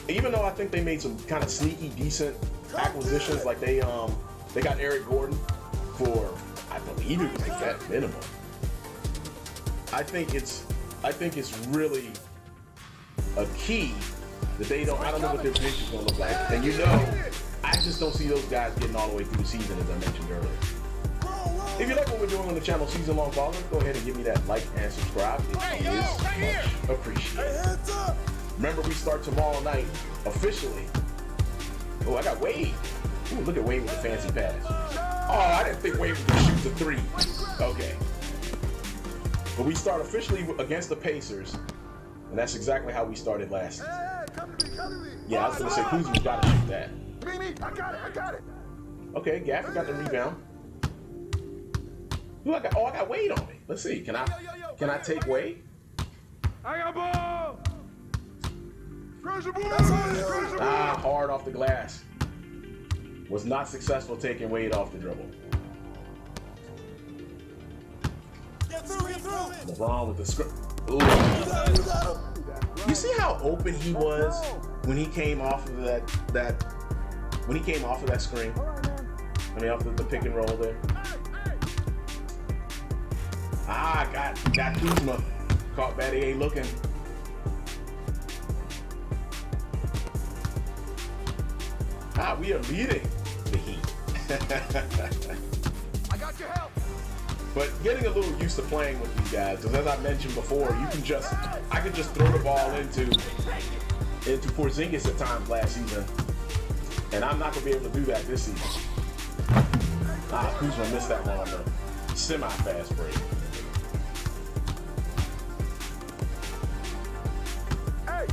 even though I think they made some kind of sneaky, decent acquisitions, like they got Eric Gordon for, I believe it was the vet minimum. I think it's really a key that they don't. I don't know what their bench is going to look like, and I just don't see those guys getting all the way through the season, as I mentioned earlier. If you like what we're doing on the channel, SeasonLongBaller, go ahead and give me that like and subscribe. It is much appreciated. Remember, we start tomorrow night officially. Oh, I got Wade. Ooh, look at Wade with the fancy pass. Oh, I didn't think Wade was going to shoot the three. Okay. But we start officially against the Pacers, and that's exactly how we started last season. Yeah, I was going to say, Kuzma's got to shoot that. Me, I got it. Okay, Gafford got the rebound. Who I got? Oh, I got Wade on me. Let's see. Can I take Wade? I got ball. Crazy boy. Ah, hard off the glass. Was not successful taking Wade off the dribble. Get through. LeBron with the script. Ooh. You see how open he was when he came off of that screen? I mean, off the pick and roll there. Ah, got Kuzma. Caught Battier looking. Ah, we are leading the Heat. I got your help. But getting a little used to playing with these guys, because as I mentioned before, I could just throw the ball into Porzingis at times last season, and I'm not gonna be able to do that this season. Ah, Kuzma missed that one on the semi-fast break. Hey!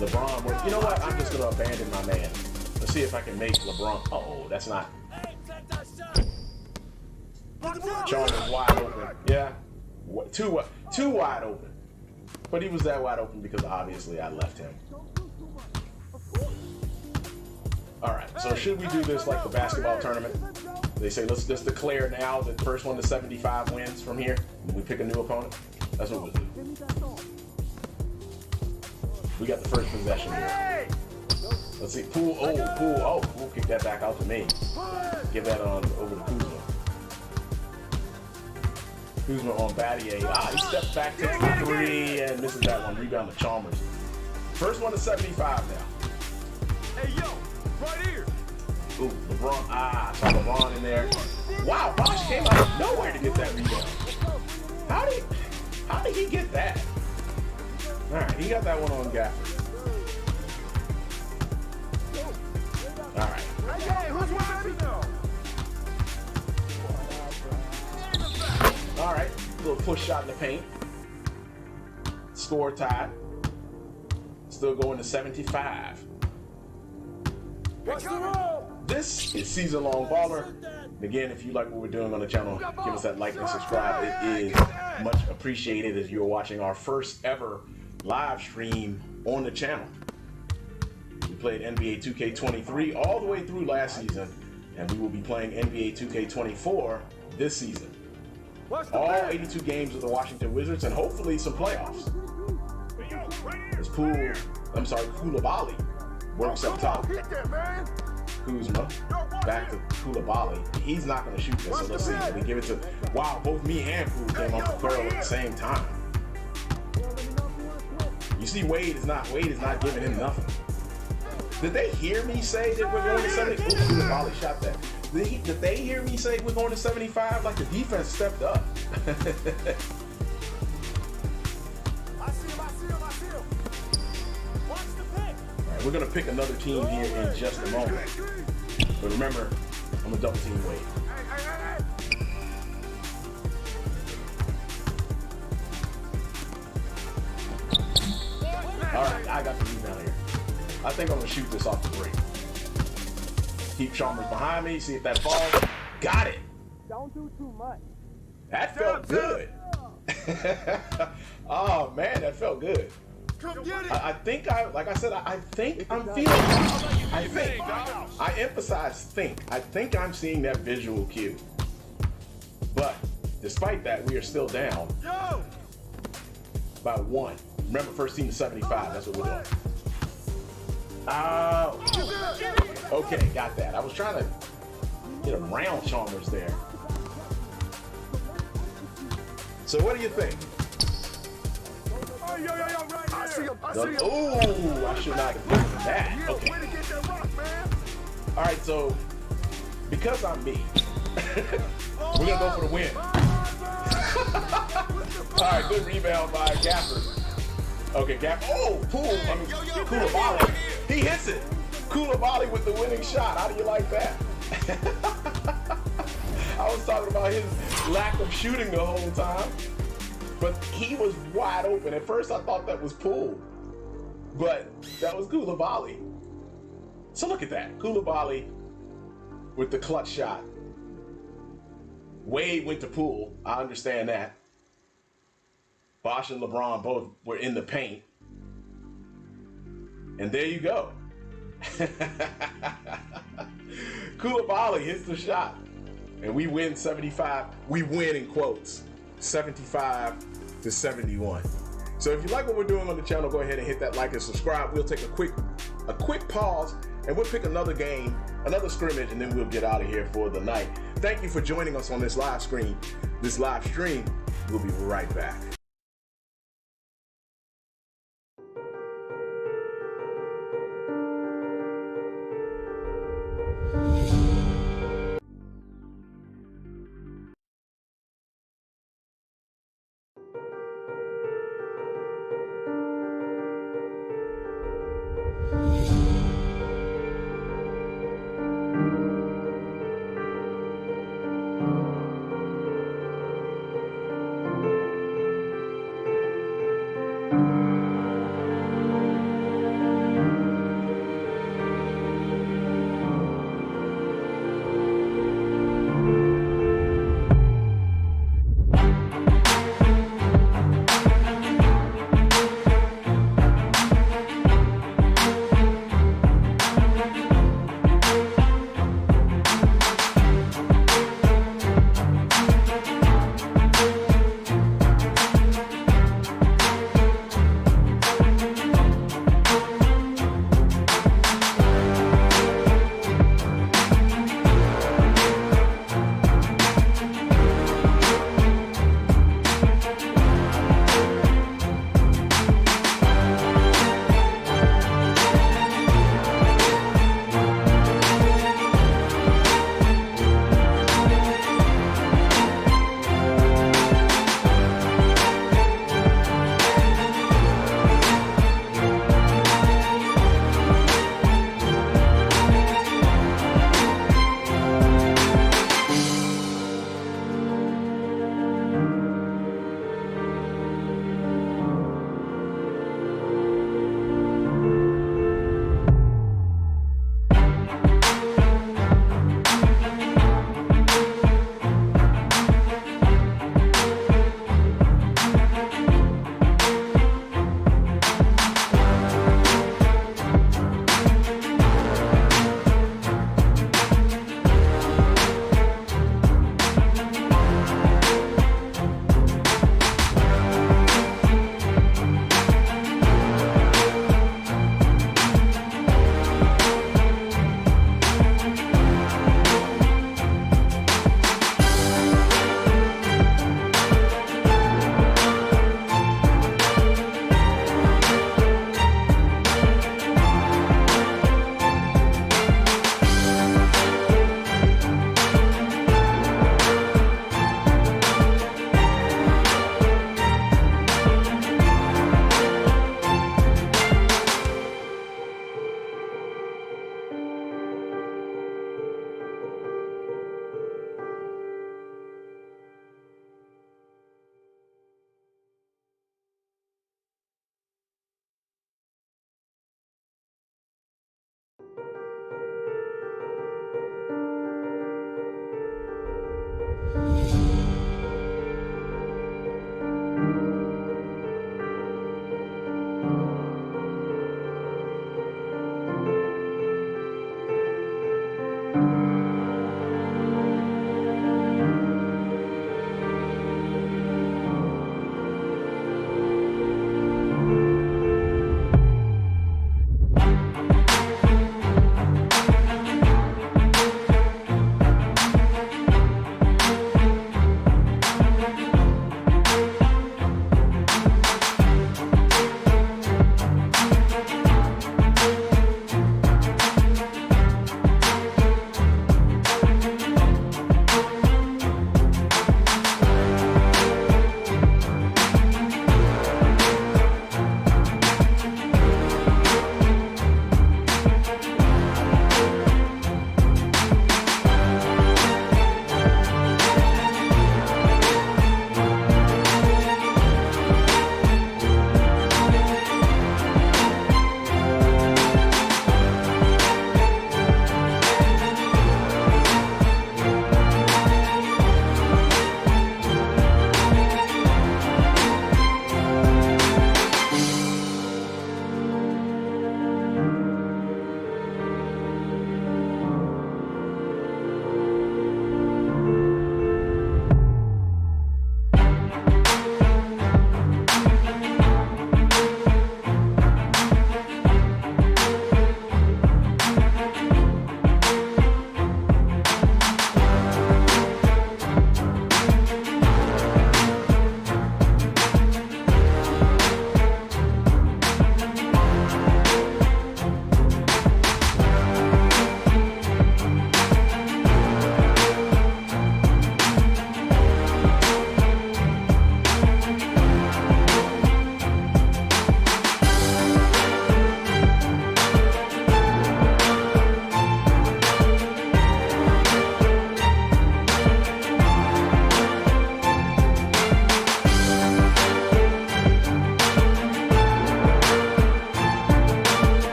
LeBron, you know what? I'm just gonna abandon my man. Let's see if I can make LeBron. Oh, that's not. Chalmers wide open. Yeah, too wide open. But he was that wide open because obviously I left him. All right, so should we do this like the basketball tournament? They say let's just declare now that the first one to 75 wins from here, and we pick a new opponent. That's what we'll do. We got the first possession here. Let's see, Poole. Oh, Poole kicked that back out to me. Give that on over to Kuzma. Kuzma on Battier. Ah, he steps back, takes the three, and misses that one. Rebound to Chalmers. First one to 75 now. Hey, yo, right here. Ooh, LeBron. Ah, I saw LeBron in there. Wow, Bosh came out of nowhere to get that rebound. How did he get that? All right, he got that one on Gafford. All right. Hey, who's with me now? All right, little push shot in the paint. Score tied. Still going to 75. This is Season Long Baller. Again, if you like what we're doing on the channel, give us that like and subscribe. It is much appreciated as you're watching our first ever live stream on the channel. We played NBA 2K23 all the way through last season, and we will be playing NBA 2K24 this season. All 82 games of the Washington Wizards and hopefully some playoffs. As Koulibaly works up top. Kuzma back to Koulibaly. He's not going to shoot this, so let's see. We give it to. Wow, both me and Poole came off the curl at the same time. You see, Wade is not giving him nothing. Did they hear me say that we're going to 70? Oh, Koulibaly shot that. Did they hear me say we're going to 75? Like the defense stepped up. I see him. Watch the pick. All right, we're going to pick another team here in just a moment. But remember, I'm a double team Wade. Hey. All right, I got the rebound here. I think I'm going to shoot this off the break. Keep Chalmers behind me, see if that falls. Got it. Don't do too much. That felt good. Oh man, that felt good. Come get it. I think I'm feeling. I emphasize think. I think I'm seeing that visual cue. But despite that, we are still down Yo! by one. Remember, first team to 75. That's what we're doing. Oh. Okay, got that. I was trying to get around Chalmers there. So what do you think? Oh, yo, right here. I see him. Oh, I should not have done that. Okay. Way to get that rock, man. All right, so because I'm me, we're gonna go for the win. All right, good rebound by Gafford. Okay, Poole. Koulibaly. He hits it. Koulibaly with the winning shot. How do you like that? I was talking about his lack of shooting the whole time, but he was wide open. At first, I thought that was Poole, but that was Koulibaly. So look at that. Koulibaly with the clutch shot. Wade went to pool. I understand that. Bosh and LeBron both were in the paint. And there you go. Koulibaly hits the shot. And we win 75. We win in quotes. 75-71. So if you like what we're doing on the channel, go ahead and hit that like and subscribe. We'll take a quick pause and we'll pick another game, another scrimmage, and then we'll get out of here for the night. Thank you for joining us on this live stream. We'll be right back.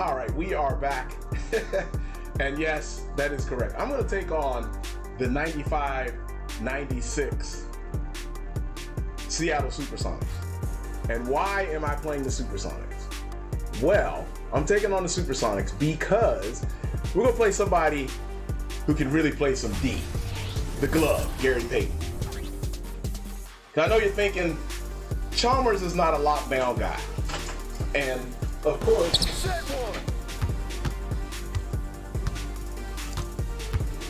All right, we are back. And yes, that is correct. I'm going to take on the 95-96 Seattle Supersonics. And why am I playing the Supersonics? Well, I'm taking on the Supersonics because we're going to play somebody who can really play some D. The glove, Gary Payton. I know you're thinking, Chalmers is not a lockdown guy. And, of course...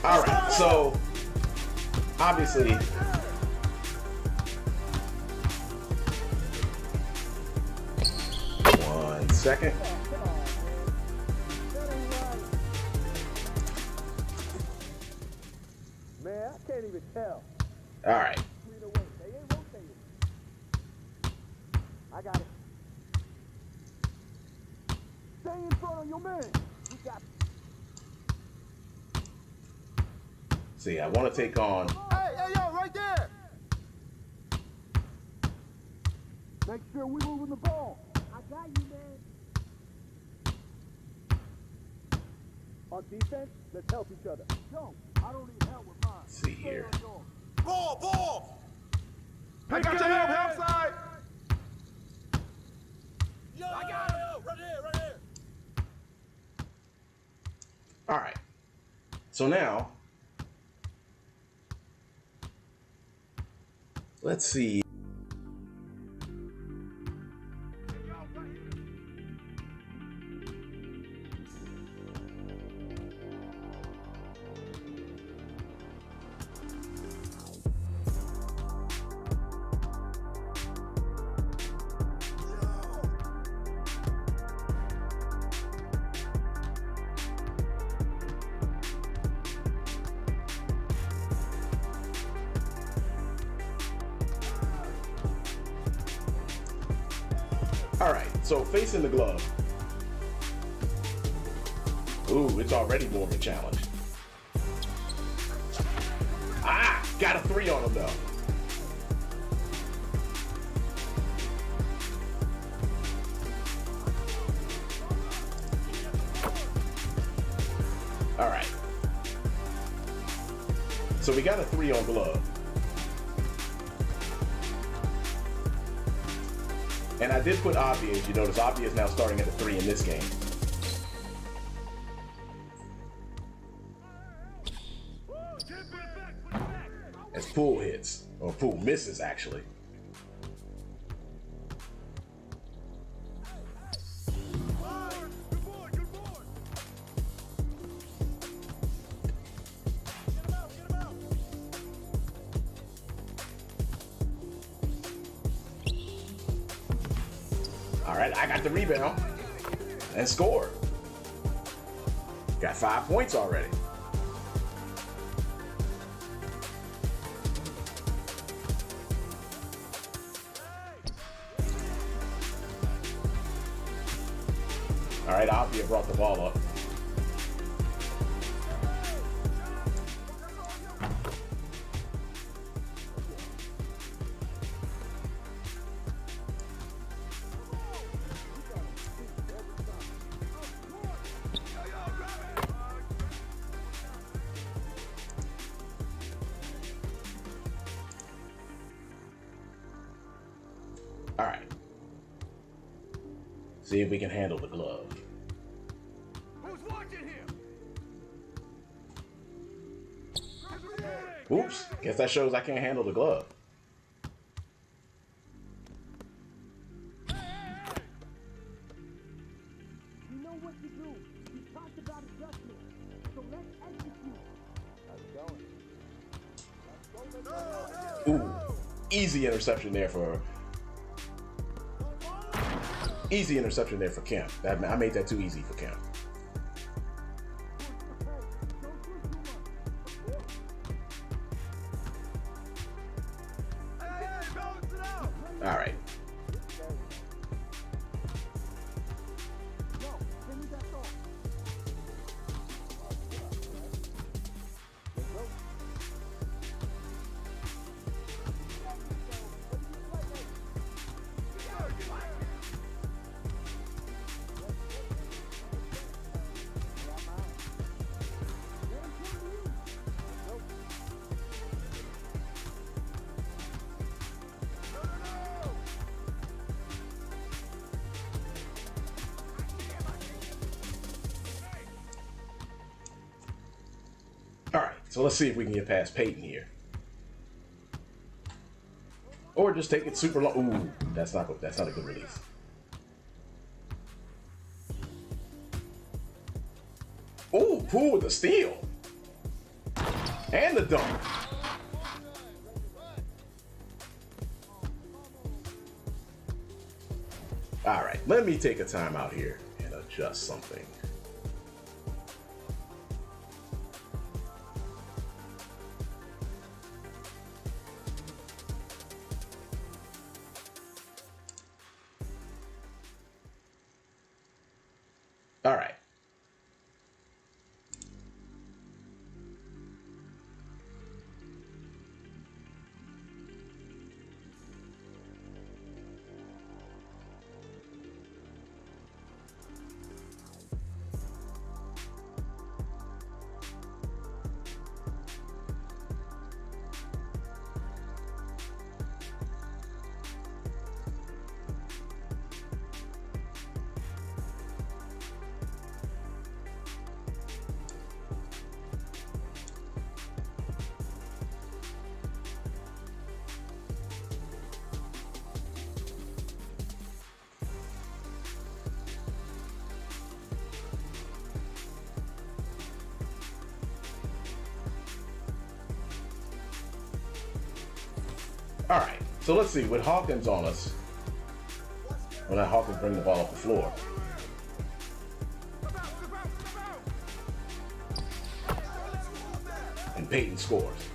Alright, so, obviously... One second. Man, I can't even tell. Alright. They ain't rotating. I got it. Stay in front of your man. We got. See, I want to take on... Hey, yo, right there. Make sure we moving the ball. I got you, man. On defense, let's help each other. Yo, I don't need help with mine. Let's see here. Ball. I got your help side. Yo, I got it. Right here. Alright. So now... Let's see. All right, so facing the glove. Ooh, it's already more of a challenge. Ah, got a 3 on him though. All right. So we got a 3 on glove. And I did put obvious. You notice obvious now starting at a 3 in this game. As Poole hits, or Poole misses actually. All right, I got the rebound and scored. Got 5 points already. All right, Avia brought the ball up. All right. See if we can handle the glove. Who's watching him? Oops. Guess that shows I can't handle the glove. You know what to do. You talked about adjustment. So let's execute. How's it going? Ooh. Easy interception there for... Easy interception there for Kemp. I made that too easy for Kemp. All right. So let's see if we can get past Peyton here. Or just take it super long. Ooh, that's not a good release. Ooh, Poole with the steal. And the dunk. All right, let me take a time out here and adjust something. All right. All right, so let's see. With Hawkins on us, when that Hawkins bring the ball off the floor, and Peyton scores.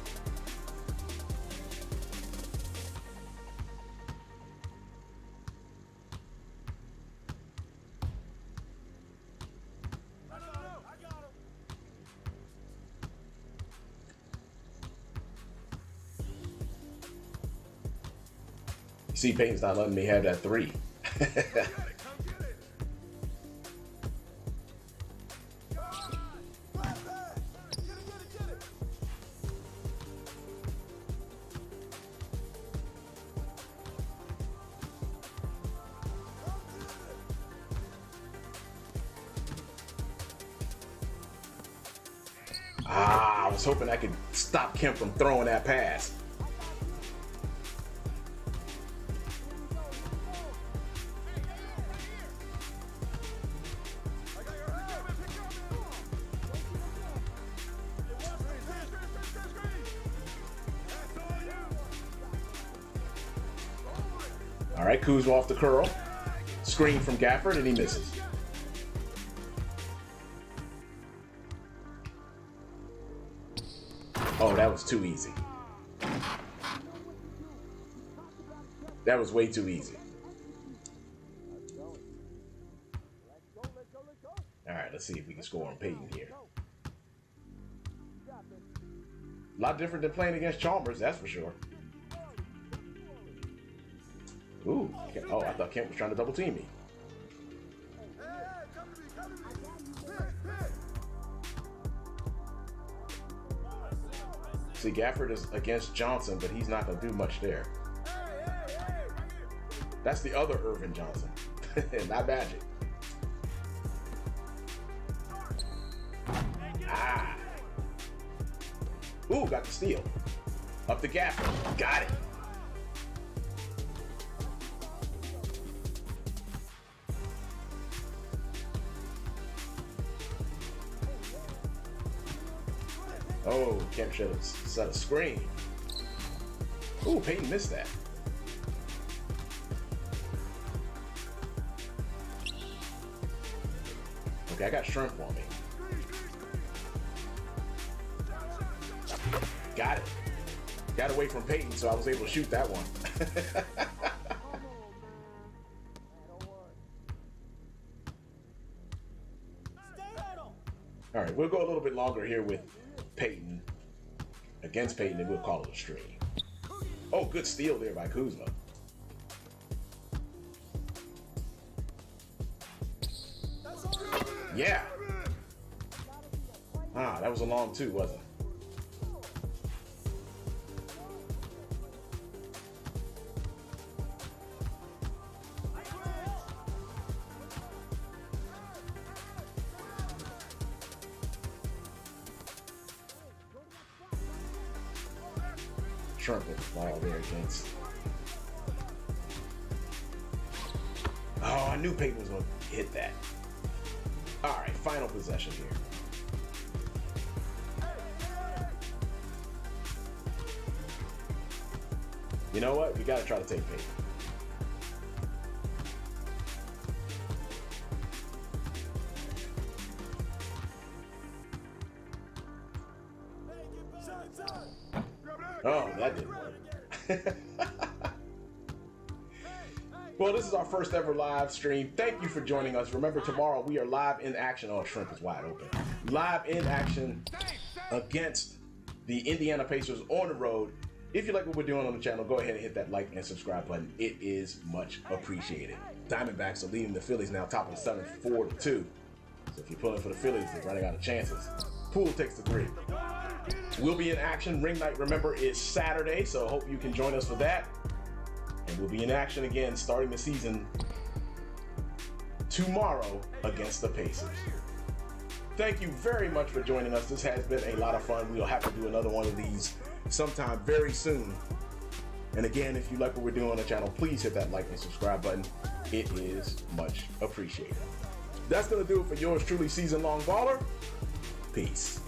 See, Peyton's not letting me have that three. I was hoping I could stop Kemp from throwing that pass. All right, Kuzma off the curl. Screen from Gafford, and he misses. Oh, that was too easy. That was way too easy. All right, let's see if we can score on Peyton here. A lot different than playing against Chalmers, that's for sure. Ooh, oh, I thought Kemp was trying to double team me. See, Gafford is against Johnson, but he's not going to do much there. That's the other Irvin Johnson, not Magic. Ah. Ooh, got the steal. Up to Gafford. Got it. Oh, Kemp should have set a screen. Ooh, Peyton missed that. Okay, I got shrimp on me. Got it. Got away from Peyton, so I was able to shoot that one. All right, we'll go a little bit longer here with Peyton. Against Peyton, and we'll call it a stream. Oh, good steal there by Kuzma. Yeah. Ah, that was a long two, wasn't it? Shrimp with the ball there against. Oh, I knew Peyton was going to hit that. All right, final possession here. You know what? We got to try to take Peyton. Oh, that didn't work. Well, this is our first ever live stream. Thank you for joining us. Remember, tomorrow we are live in action. Oh, Shrimp is wide open. Live in action against the Indiana Pacers on the road. If you like what we're doing on the channel, go ahead and hit that like and subscribe button. It is much appreciated. Diamondbacks are leading the Phillies now, top of the 7th, 4-2. So if you're pulling for the Phillies, they're running out of chances. Poole takes the 3. We'll be in action. Ring night, remember, is Saturday, so hope you can join us for that. And we'll be in action again starting the season tomorrow against the Pacers. Thank you very much for joining us. This has been a lot of fun. We'll have to do another one of these sometime very soon. And again, if you like what we're doing on the channel, please hit that like and subscribe button. It is much appreciated. That's going to do it for yours truly, Season Long Baller. Peace.